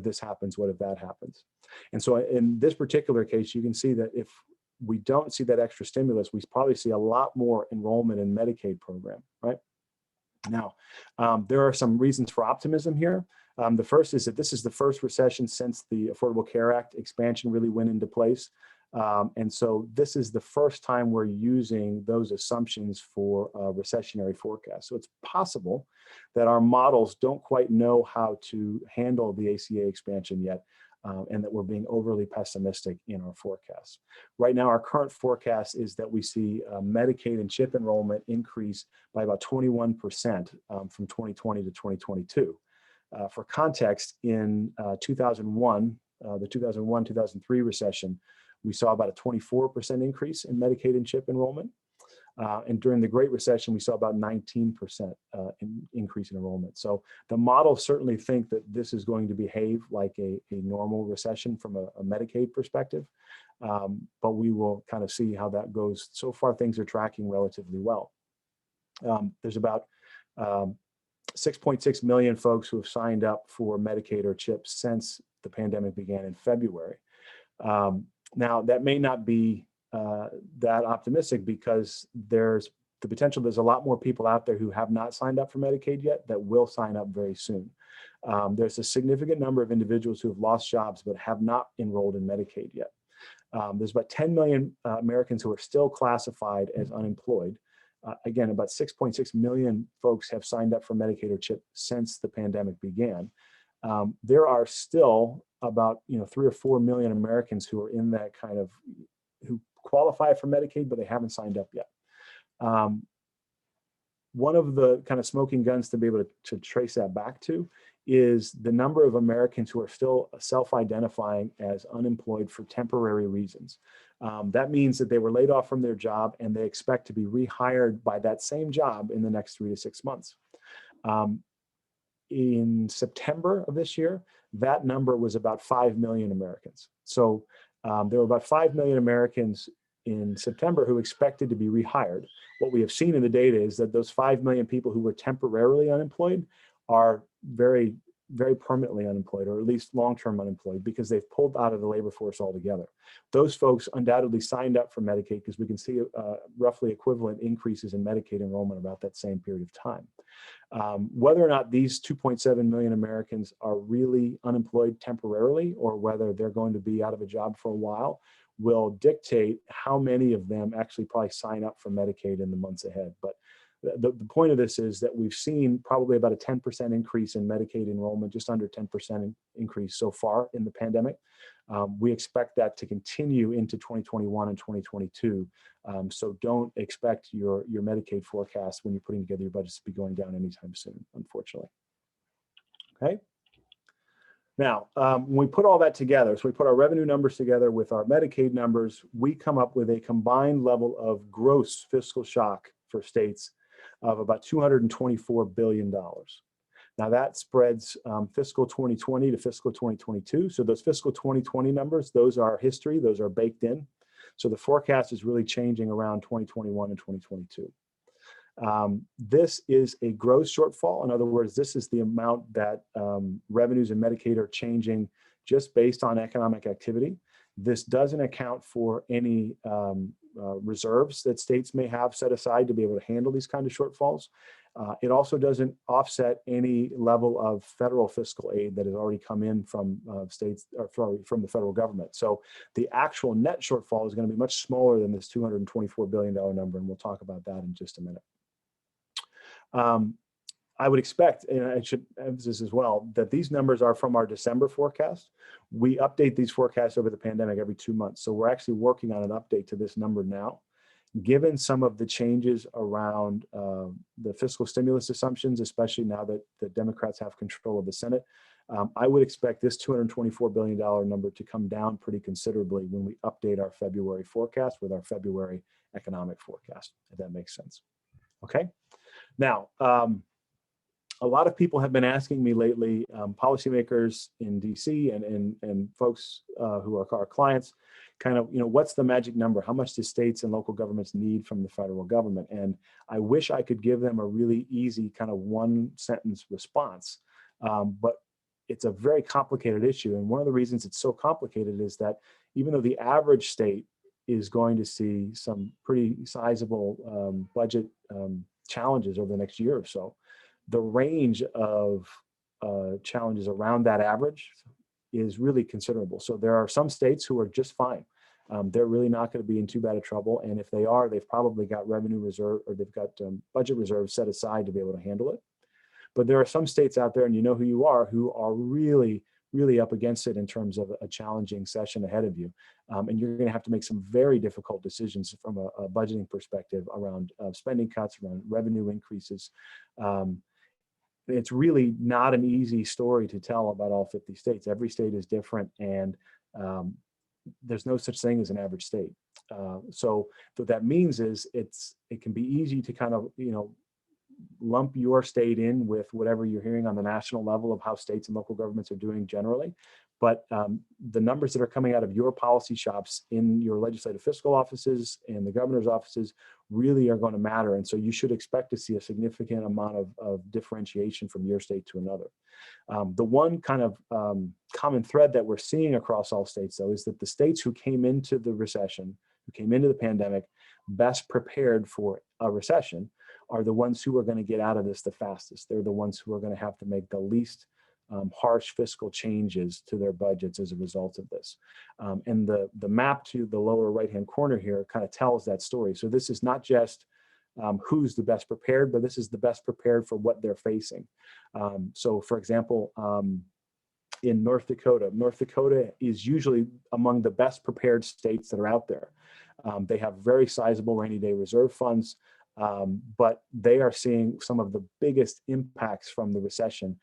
this happens, what if that happens. And so in this particular case, you can see that if we don't see that extra stimulus, we probably see a lot more enrollment in Medicaid program, right? Now, there are some reasons for optimism here. The first is that this is the first recession since the Affordable Care Act expansion really went into place. And so this is the first time we're using those assumptions for a recessionary forecast. So it's possible that our models don't quite know how to handle the ACA expansion yet, and that we're being overly pessimistic in our forecasts. Right now, our current forecast is that we see Medicaid and CHIP enrollment increase by about 21% from 2020 to 2022. For context, in 2001, the 2001-2003 recession, we saw about a 24% increase in Medicaid and CHIP enrollment. And during the Great Recession, we saw about 19% increase in enrollment. So the models certainly think that this is going to behave like a normal recession from a Medicaid perspective, but we will kind of see how that goes. So far, things are tracking relatively well. There's about 6.6 million folks who have signed up for Medicaid or CHIP since the pandemic began in February. Now, that may not be that optimistic, because there's the potential there's a lot more people out there who have not signed up for Medicaid yet that will sign up very soon. There's a significant number of individuals who have lost jobs but have not enrolled in Medicaid yet. There's about 10 million Americans who are still classified as unemployed. Again, about 6.6 million folks have signed up for Medicaid or CHIP since the pandemic began. There are still about 3 or 4 million Americans who are in that kind of, who qualify for Medicaid, but they haven't signed up yet. One of the kind of smoking guns to be able to trace that back to is the number of Americans who are still self-identifying as unemployed for temporary reasons. That means that they were laid off from their job and they expect to be rehired by that same job in the next 3 to 6 months. In September of this year, that number was about 5 million Americans. So there were about 5 million Americans in September who expected to be rehired. What we have seen in the data is that those 5 million people who were temporarily unemployed are very, very permanently unemployed, or at least long-term unemployed, because they've pulled out of the labor force altogether. Those folks undoubtedly signed up for Medicaid because we can see roughly equivalent increases in Medicaid enrollment about that same period of time. Whether or not these 2.7 million Americans are really unemployed temporarily, or whether they're going to be out of a job for a while, will dictate how many of them actually probably sign up for Medicaid in the months ahead. But the point of this is that we've seen probably about a 10% increase in Medicaid enrollment, just under 10% increase so far in the pandemic. We expect that to continue into 2021 and 2022. So don't expect your Medicaid forecast when you're putting together your budgets to be going down anytime soon, unfortunately. Okay. Now, when we put all that together, so we put our revenue numbers together with our Medicaid numbers, we come up with a combined level of gross fiscal shock for states of about $224 billion. Now that spreads fiscal 2020 to fiscal 2022. So those fiscal 2020 numbers, those are history, those are baked in. So the forecast is really changing around 2021 and 2022. This is a gross shortfall. In other words, this is the amount that revenues in Medicaid are changing just based on economic activity. This doesn't account for any reserves that states may have set aside to be able to handle these kind of shortfalls. It also doesn't offset any level of federal fiscal aid that has already come in from states, or from the federal government. So the actual net shortfall is going to be much smaller than this $224 billion number, and we'll talk about that in just a minute. I would expect, and I should emphasize as well, that these numbers are from our December forecast. We update these forecasts over the pandemic every 2 months. So we're actually working on an update to this number now. Given some of the changes around the fiscal stimulus assumptions, especially now that the Democrats have control of the Senate, I would expect this $224 billion number to come down pretty considerably when we update our February forecast with our February economic forecast, if that makes sense. Okay. Now, a lot of people have been asking me lately, policymakers in DC and folks who are our clients, kind of, what's the magic number? How much do states and local governments need from the federal government? And I wish I could give them a really easy kind of one sentence response, but it's a very complicated issue. And one of the reasons it's so complicated is that even though the average state is going to see some pretty sizable budget challenges over the next year or so, the range of challenges around that average is really considerable. So there are some states who are just fine. They're really not going to be in too bad of trouble. And if they are, they've probably got revenue reserve, or they've got budget reserves set aside to be able to handle it. But there are some states out there, and you know who you are, who are really, really up against it in terms of a challenging session ahead of you. And you're going to have to make some very difficult decisions from a budgeting perspective around spending cuts, around revenue increases. It's really not an easy story to tell about all 50 states. Every state is different, and there's no such thing as an average state. So what that means is it can be easy to kind of, lump your state in with whatever you're hearing on the national level of how states and local governments are doing generally. But the numbers that are coming out of your policy shops in your legislative fiscal offices and the governor's offices really are going to matter. And so you should expect to see a significant amount of differentiation from your state to another. The one kind of common thread that we're seeing across all states, though, is that the states who came into the recession, who came into the pandemic best prepared for a recession, are the ones who are going to get out of this the fastest. They're the ones who are going to have to make the least harsh fiscal changes to their budgets as a result of this. And the map to the lower right-hand corner here kind of tells that story. So this is not just who's the best prepared, but this is the best prepared for what they're facing. So for example, in North Dakota is usually among the best prepared states that are out there. They have very sizable rainy day reserve funds, but they are seeing some of the biggest impacts from the recession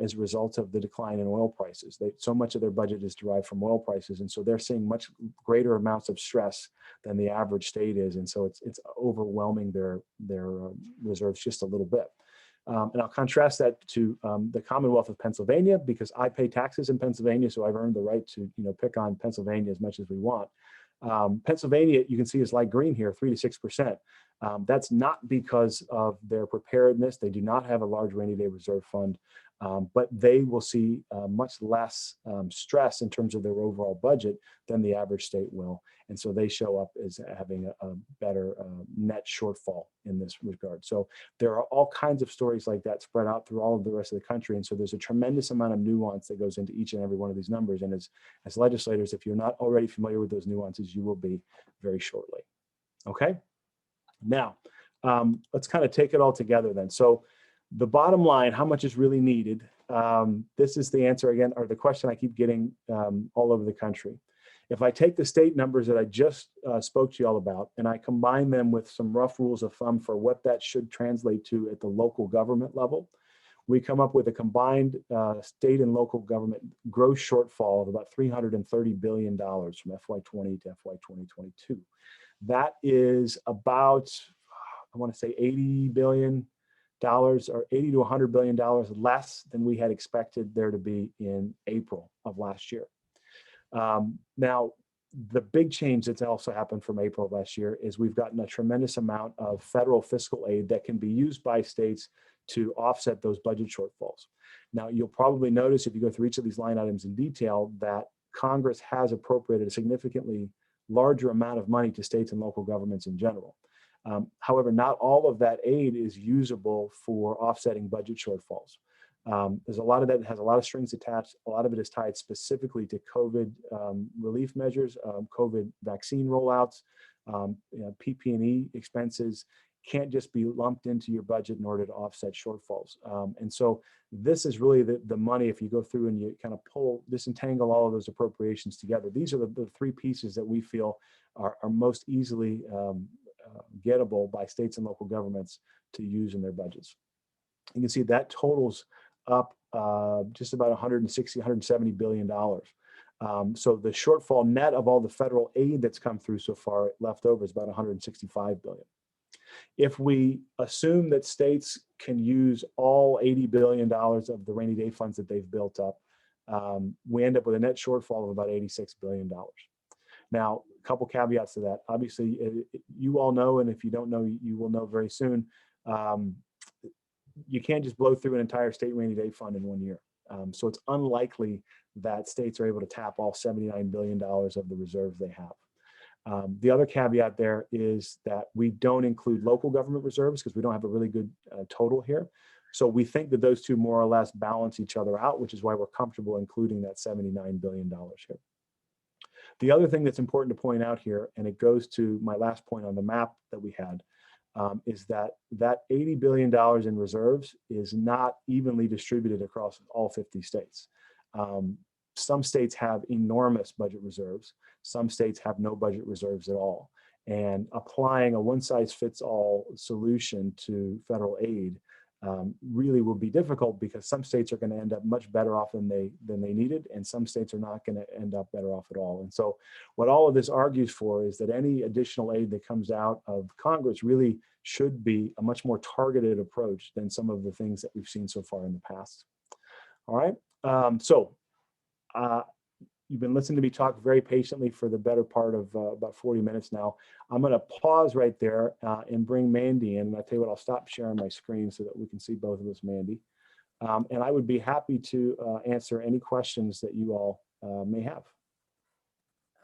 as a result of the decline in oil prices. So much of their budget is derived from oil prices, and so they're seeing much greater amounts of stress than the average state is, and so it's overwhelming their reserves just a little bit. And I'll contrast that to the Commonwealth of Pennsylvania, because I pay taxes in Pennsylvania, so I've earned the right to pick on Pennsylvania as much as we want. Pennsylvania, you can see, is light green here, 3 to 6%. That's not because of their preparedness. They do not have a large rainy day reserve fund, but they will see much less stress in terms of their overall budget than the average state will. And so they show up as having a better net shortfall in this regard. So there are all kinds of stories like that spread out through all of the rest of the country. And so there's a tremendous amount of nuance that goes into each and every one of these numbers. And as legislators, if you're not already familiar with those nuances, you will be very shortly. Okay. Now, let's kind of take it all together then. So the bottom line, how much is really needed? This is the answer again, or the question I keep getting all over the country. If I take the state numbers that I just spoke to you all about, and I combine them with some rough rules of thumb for what that should translate to at the local government level, we come up with a combined state and local government gross shortfall of about $330 billion from FY20 to FY2022. That is about, I want to say $80 billion or $80 to $100 billion less than we had expected there to be in April of last year. Now, the big change that's also happened from April of last year is we've gotten a tremendous amount of federal fiscal aid that can be used by states to offset those budget shortfalls. Now, you'll probably notice if you go through each of these line items in detail that Congress has appropriated a significantly larger amount of money to states and local governments in general. However, not all of that aid is usable for offsetting budget shortfalls. There's a lot of that has a lot of strings attached. A lot of it is tied specifically to COVID relief measures, COVID vaccine rollouts, PP&E expenses, can't just be lumped into your budget in order to offset shortfalls. And so this is really the money, if you go through and you kind of disentangle all of those appropriations together, these are the three pieces that we feel are most easily gettable by states and local governments to use in their budgets. You can see that totals up just about $170 billion. So the shortfall net of all the federal aid that's come through so far left over is about $165 billion. If we assume that states can use all $80 billion of the rainy day funds that they've built up, we end up with a net shortfall of about $86 billion. Now, a couple caveats to that. Obviously, you all know, and if you don't know, you will know very soon, you can't just blow through an entire state rainy day fund in 1 year. So it's unlikely that states are able to tap all $79 billion of the reserves they have. The other caveat there is that we don't include local government reserves because we don't have a really good total here. So we think that those two more or less balance each other out, which is why we're comfortable including that $79 billion here. The other thing that's important to point out here, and it goes to my last point on the map that we had, is that $80 billion in reserves is not evenly distributed across all 50 states. Some states have enormous budget reserves. Some states have no budget reserves at all. And applying a one-size-fits-all solution to federal aid really will be difficult because some states are going to end up much better off than they needed, and some states are not going to end up better off at all. And so what all of this argues for is that any additional aid that comes out of Congress really should be a much more targeted approach than some of the things that we've seen so far in the past. All right. You've been listening to me talk very patiently for the better part of about 40 minutes now. I'm going to pause right there and bring Mandy in. And I tell you what, I'll stop sharing my screen so that we can see both of us, Mandy. And I would be happy to answer any questions that you all may have.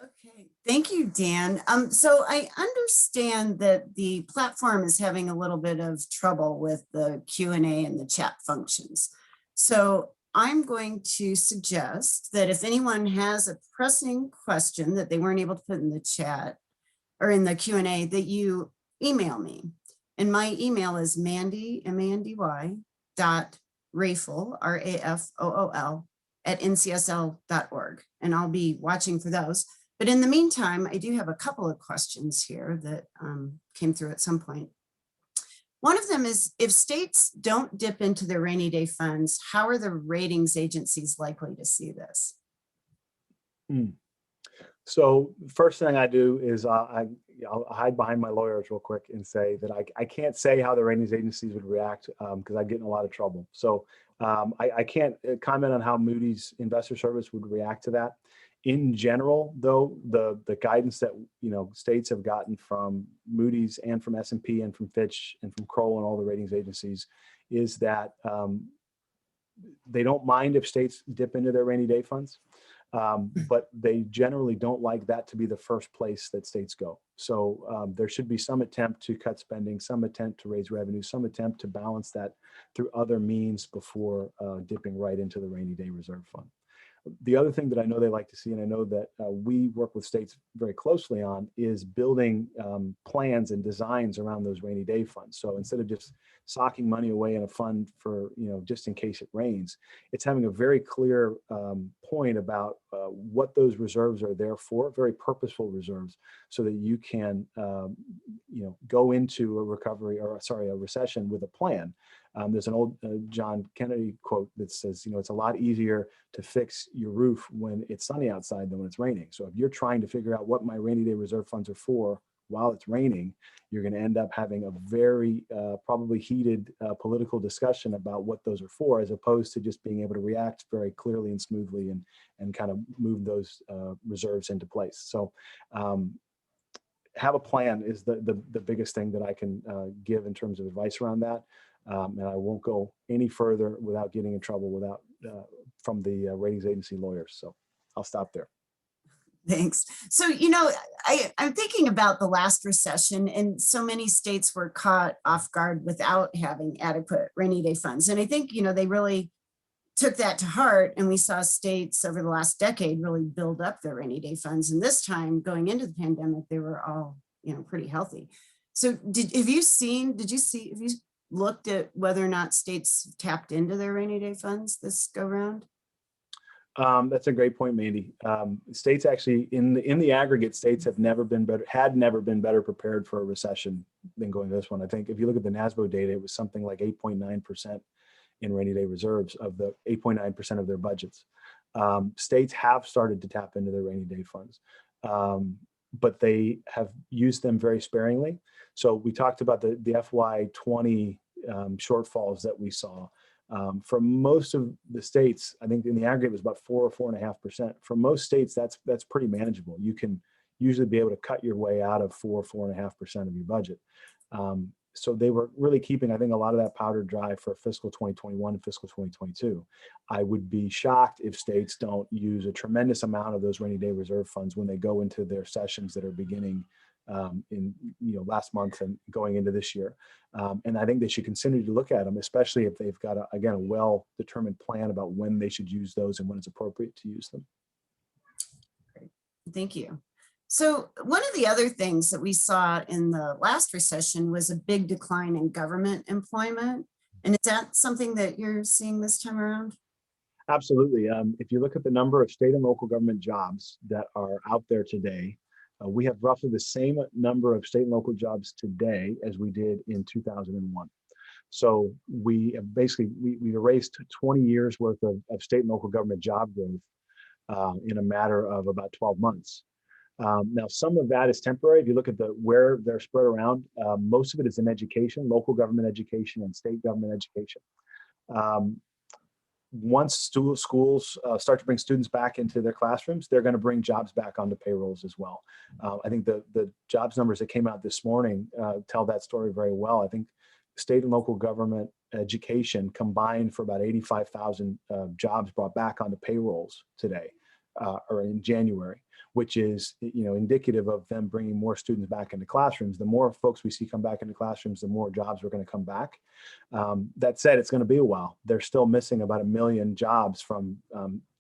Okay, thank you, Dan. So I understand that the platform is having a little bit of trouble with the Q&A and the chat functions. So I'm going to suggest that if anyone has a pressing question that they weren't able to put in the chat or in the Q&A, that you email me. And my email is Mandy, M-A-N-D-Y, .Rafool, R-A-F-O-O-L, @ncsl.org. And I'll be watching for those. But in the meantime, I do have a couple of questions here that came through at some point. One of them is, if states don't dip into their rainy day funds, how are the ratings agencies likely to see this? So first thing I do is I'll hide behind my lawyers real quick and say that I can't say how the ratings agencies would react because I'd get in a lot of trouble. So I can't comment on how Moody's Investor Service would react to that. In general, though, the guidance that states have gotten from Moody's and from S&P and from Fitch and from Kroll and all the ratings agencies is that they don't mind if states dip into their rainy day funds, but they generally don't like that to be the first place that states go. So there should be some attempt to cut spending, some attempt to raise revenue, some attempt to balance that through other means before dipping right into the rainy day reserve fund. The other thing that I know they like to see, and I know that we work with states very closely on, is building plans and designs around those rainy day funds. So instead of just socking money away in a fund for, just in case it rains, it's having a very clear point about what those reserves are there for, very purposeful reserves, so that you can, go into a recession with a plan. There's an old John Kennedy quote that says, it's a lot easier to fix your roof when it's sunny outside than when it's raining. So if you're trying to figure out what my rainy day reserve funds are for while it's raining, you're going to end up having a very probably heated political discussion about what those are for, as opposed to just being able to react very clearly and smoothly and kind of move those reserves into place. So have a plan is the biggest thing that I can give in terms of advice around that. And I won't go any further without getting in trouble from the ratings agency lawyers. So I'll stop there. Thanks. So, I'm thinking about the last recession, and so many states were caught off guard without having adequate rainy day funds. And I think, they really took that to heart, and we saw states over the last decade really build up their rainy day funds. And this time, going into the pandemic, they were all, pretty healthy. So have you looked at whether or not states tapped into their rainy day funds this go round? That's a great point, Mandy. States actually, in the aggregate, states had never been better prepared for a recession than going to this one. I think if you look at the NASBO data, it was something like 8.9% in rainy day reserves of the 8.9% of their budgets. States have started to tap into their rainy day funds, but they have used them very sparingly. So we talked about the FY20 shortfalls that we saw. For most of the states, I think in the aggregate it was about 4 or 4.5%. For most states, that's pretty manageable. You can usually be able to cut your way out of 4.5% of your budget. So they were really keeping, I think, a lot of that powder dry for fiscal 2021 and fiscal 2022. I would be shocked if states don't use a tremendous amount of those rainy day reserve funds when they go into their sessions that are beginning in last month and going into this year. And I think they should continue to look at them, especially if they've got, a well-determined plan about when they should use those and when it's appropriate to use them. Great. Thank you. So one of the other things that we saw in the last recession was a big decline in government employment. And is that something that you're seeing this time around? Absolutely. If you look at the number of state and local government jobs that are out there today, we have roughly the same number of state and local jobs today as we did in 2001. So we have basically, we erased 20 years worth of state and local government job growth in a matter of about 12 months. Now, some of that is temporary. If you look at where they're spread around, most of it is in education, local government education and state government education. Once schools start to bring students back into their classrooms, they're going to bring jobs back onto payrolls as well. I think the jobs numbers that came out this morning tell that story very well. I think state and local government education combined for about 85,000 jobs brought back onto payrolls today or in January, which is indicative of them bringing more students back into classrooms. The more folks we see come back into classrooms, the more jobs are going to come back. That said, it's going to be a while. They're still missing about 1 million jobs from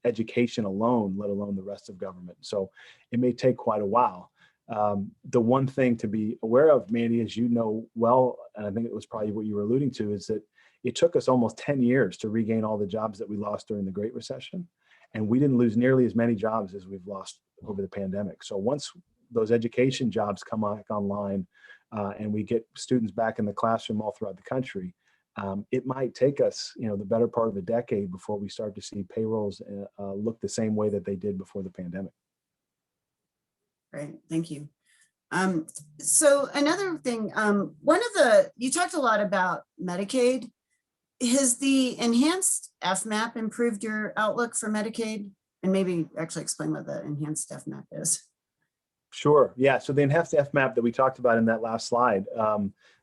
education alone, let alone the rest of government. So it may take quite a while. The one thing to be aware of, Mandy, as you know well, and I think it was probably what you were alluding to, is that it took us almost 10 years to regain all the jobs that we lost during the Great Recession. And we didn't lose nearly as many jobs as we've lost over the pandemic. So once those education jobs come back online and we get students back in the classroom all throughout the country, it might take us, the better part of a decade before we start to see payrolls look the same way that they did before the pandemic. Great, thank you. So another thing, you talked a lot about Medicaid. Has the enhanced Fmap improved your outlook for Medicaid? And maybe actually explain what the enhanced Fmap is. Sure. Yeah. So the enhanced Fmap that we talked about in that last slide,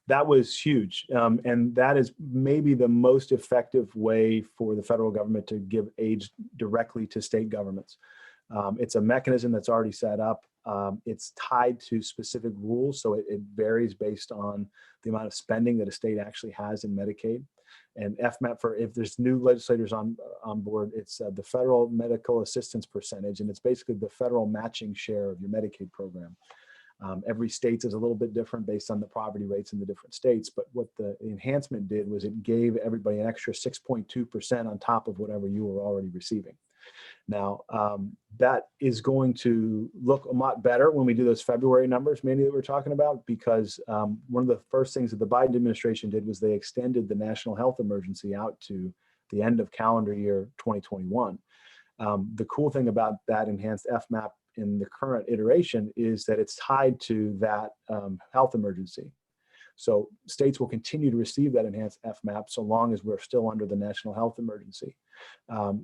that was huge. And that is maybe the most effective way for the federal government to give aid directly to state governments. It's a mechanism that's already set up. It's tied to specific rules. So it varies based on the amount of spending that a state actually has in Medicaid. And Fmap, for if there's new legislators on board, it's the federal medical assistance percentage, and it's basically the federal matching share of your Medicaid program. Every state is a little bit different based on the poverty rates in the different states, but what the enhancement did was it gave everybody an extra 6.2% on top of whatever you were already receiving. Now, that is going to look a lot better when we do those February numbers, Mandy, that we're talking about, because one of the first things that the Biden administration did was they extended the national health emergency out to the end of calendar year 2021. The cool thing about that enhanced Fmap in the current iteration is that it's tied to that health emergency. So states will continue to receive that enhanced Fmap so long as we're still under the national health emergency.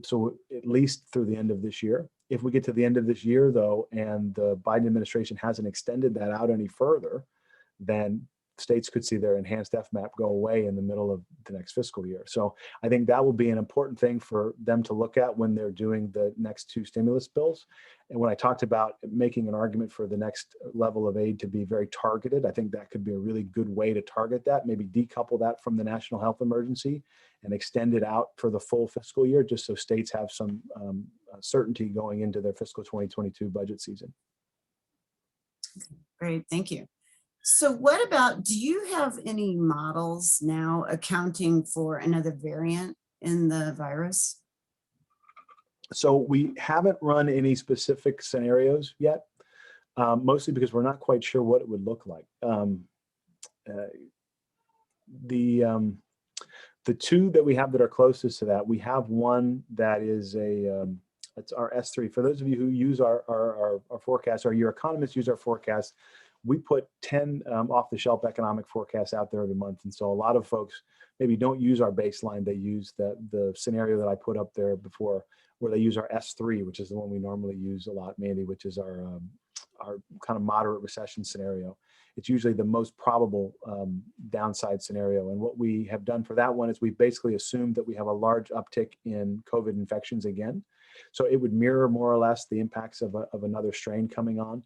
So at least through the end of this year. If we get to the end of this year, though, and the Biden administration hasn't extended that out any further, then states could see their enhanced Fmap go away in the middle of the next fiscal year. So I think that will be an important thing for them to look at when they're doing the next two stimulus bills. And when I talked about making an argument for the next level of aid to be very targeted, I think that could be a really good way to target that, maybe decouple that from the national health emergency and extend it out for the full fiscal year, just so states have some certainty going into their fiscal 2022 budget season. Great, thank you. So what about, do you have any models now accounting for another variant in the virus? So we haven't run any specific scenarios yet, mostly because we're not quite sure what it would look like. Uh, the two that we have that are closest to that, we have one that is it's our S3. For those of you who use our forecast, or your economists use our forecast, we put 10 off-the-shelf economic forecasts out there every month. And so a lot of folks maybe don't use our baseline. They use the scenario that I put up there before, where they use our S3, which is the one we normally use a lot, Mandy, which is our kind of moderate recession scenario. It's usually the most probable downside scenario. And what we have done for that one is we basically assumed that we have a large uptick in COVID infections again. So it would mirror more or less the impacts of another strain coming on.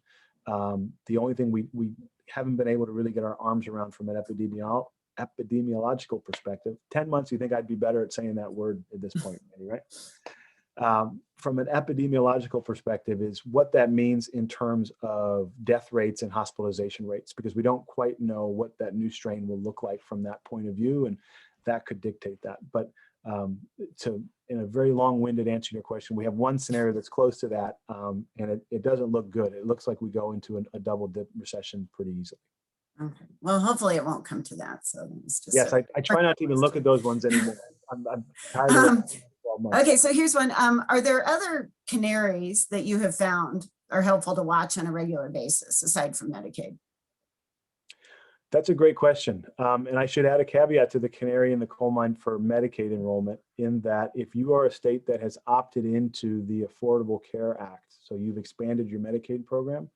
The only thing we haven't been able to really get our arms around from an epidemiological perspective. 10 months, you think I'd be better at saying that word at this point, right? From an epidemiological perspective, is what that means in terms of death rates and hospitalization rates, because we don't quite know what that new strain will look like from that point of view, and that could dictate that. But in a very long-winded answer to your question, we have one scenario that's close to that, and it doesn't look good. It looks like we go into a double dip recession pretty easily. Okay. Well, hopefully it won't come to that. So it's just yes, I try not to even look at those ones anymore. I'm tired of it. Okay, so here's one. Are there other canaries that you have found are helpful to watch on a regular basis aside from Medicaid? That's a great question. And I should add a caveat to the canary in the coal mine for Medicaid enrollment, in that if you are a state that has opted into the Affordable Care Act, so you've expanded your Medicaid program,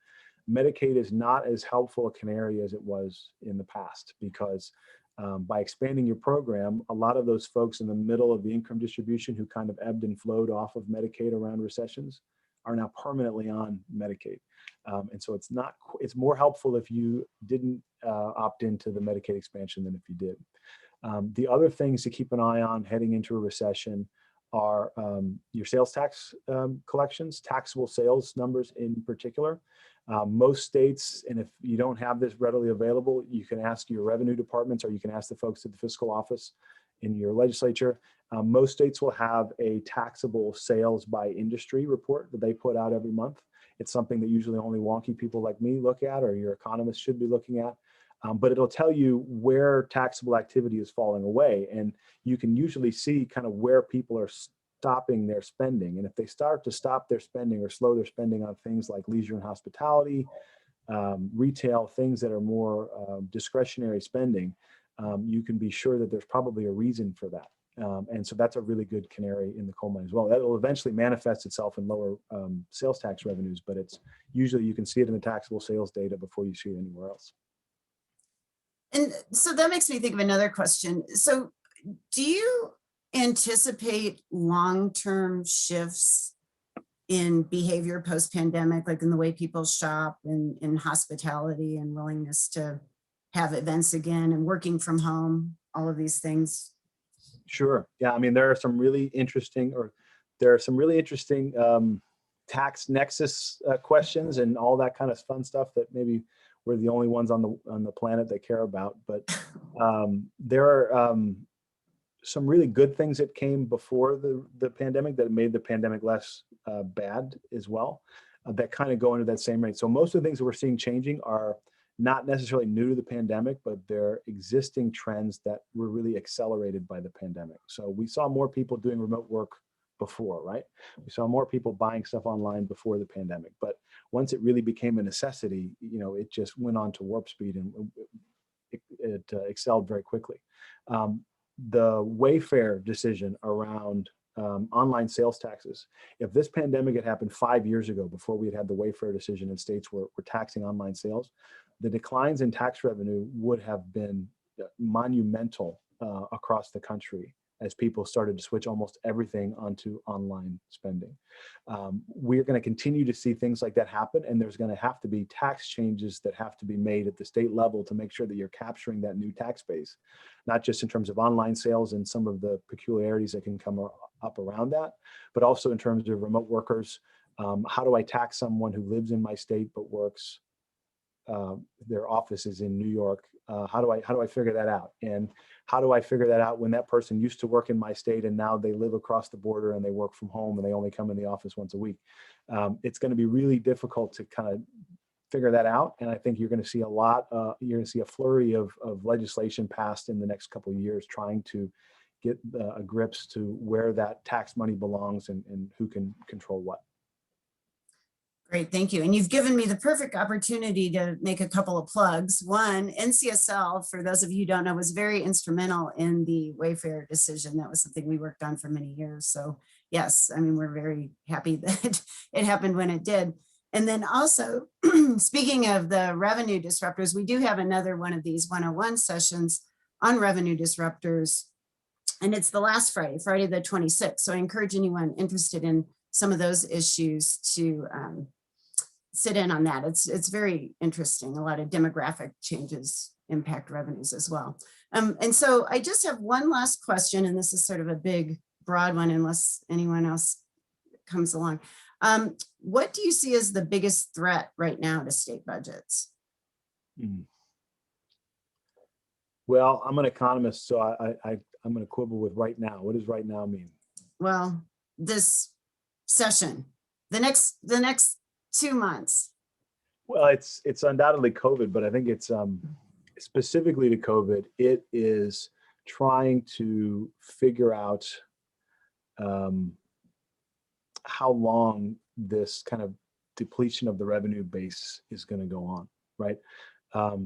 Medicaid is not as helpful a canary as it was in the past, because by expanding your program, a lot of those folks in the middle of the income distribution who kind of ebbed and flowed off of Medicaid around recessions are now permanently on Medicaid. And so it's more helpful if you didn't opt into the Medicaid expansion than if you did. The other things to keep an eye on heading into a recession are your sales tax collections, taxable sales numbers in particular. Most states, and if you don't have this readily available, you can ask your revenue departments, or you can ask the folks at the fiscal office in your legislature. Most states will have a taxable sales by industry report that they put out every month. It's something that usually only wonky people like me look at, or your economists should be looking at. But it'll tell you where taxable activity is falling away. And you can usually see kind of where people are stopping their spending. And if they start to stop their spending or slow their spending on things like leisure and hospitality, retail, things that are more discretionary spending, you can be sure that there's probably a reason for that. And so that's a really good canary in the coal mine as well. That will eventually manifest itself in lower sales tax revenues, but it's usually you can see it in the taxable sales data before you see it anywhere else. And so that makes me think of another question. So do you anticipate long-term shifts in behavior post-pandemic, like in the way people shop and in hospitality and willingness to have events again and working from home, all of these things? Sure. Yeah. I mean, there are some really interesting tax nexus questions and all that kind of fun stuff that maybe we're the only ones on the planet that care about. But there are some really good things that came before the pandemic that made the pandemic less bad as well, that kind of go into that same rate. So most of the things that we're seeing changing are not necessarily new to the pandemic, but they're existing trends that were really accelerated by the pandemic. So we saw more people doing remote work before, right? We saw more people buying stuff online before the pandemic. But once it really became a necessity, it just went on to warp speed, and it excelled very quickly. The Wayfair decision around online sales taxes. If this pandemic had happened 5 years ago, before we had the Wayfair decision and states were taxing online sales, the declines in tax revenue would have been monumental across the country as people started to switch almost everything onto online spending. We're going to continue to see things like that happen, and there's going to have to be tax changes that have to be made at the state level to make sure that you're capturing that new tax base, not just in terms of online sales and some of the peculiarities that can come up around that, but also in terms of remote workers. How do I tax someone who lives in my state but works their office is in New York. How do I figure that out? And how do I figure that out when that person used to work in my state and now they live across the border and they work from home and they only come in the office once a week? It's going to be really difficult to kind of figure that out. And I think you're going to see you're going to see a flurry of legislation passed in the next couple of years trying to get grips to where that tax money belongs and who can control what. Great, thank you. And you've given me the perfect opportunity to make a couple of plugs. One, NCSL, for those of you who don't know, was very instrumental in the Wayfair decision. That was something we worked on for many years. So yes, I mean, we're very happy that it happened when it did. And then also, speaking of the revenue disruptors, we do have another one of these 101 sessions on revenue disruptors. And it's the last Friday, Friday the 26th. So I encourage anyone interested in some of those issues to sit in on that. It's very interesting. A lot of demographic changes impact revenues as well. And so I just have one last question, and this is sort of a big, broad one, unless anyone else comes along. What do you see as the biggest threat right now to state budgets? Well, I'm an economist, so I'm going to quibble with right now. What does right now mean? Well, this session, the next 2 months. Well, it's undoubtedly COVID, but I think it's specifically to COVID. It is trying to figure out how long this kind of depletion of the revenue base is going to go on, right?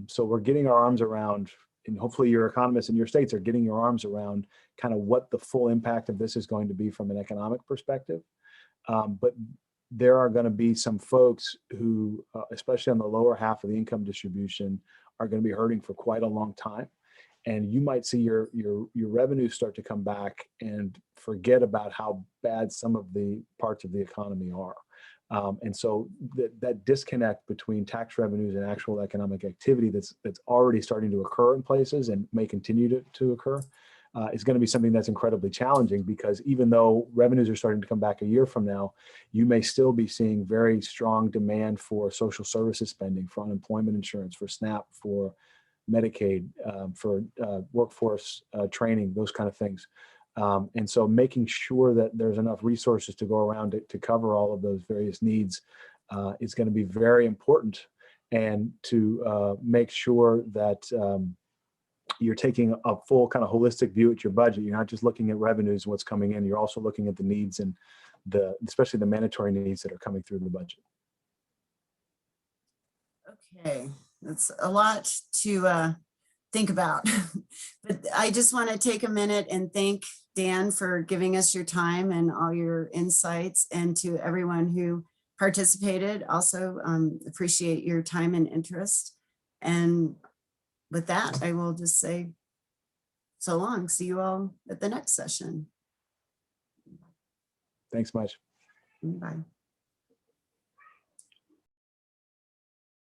So we're getting our arms around, and hopefully your economists in your states are getting your arms around kind of what the full impact of this is going to be from an economic perspective. But there are going to be some folks who, especially on the lower half of the income distribution, are going to be hurting for quite a long time. And you might see your revenues start to come back and forget about how bad some of the parts of the economy are. And so that disconnect between tax revenues and actual economic activity that's already starting to occur in places and may continue to occur is going to be something that's incredibly challenging, because even though revenues are starting to come back a year from now, you may still be seeing very strong demand for social services spending, for unemployment insurance, for Fmap, for Medicaid, for workforce training, those kind of things. And so making sure that there's enough resources to go around to cover all of those various needs is going to be very important, and to make sure that you're taking a full kind of holistic view at your budget. You're not just looking at revenues, what's coming in, you're also looking at the needs, and especially the mandatory needs that are coming through the budget. Okay, that's a lot to think about. But I just want to take a minute and thank Dan for giving us your time and all your insights, and to everyone who participated. Also appreciate your time and interest. And with that, I will just say so long. See you all at the next session. Thanks much. Bye.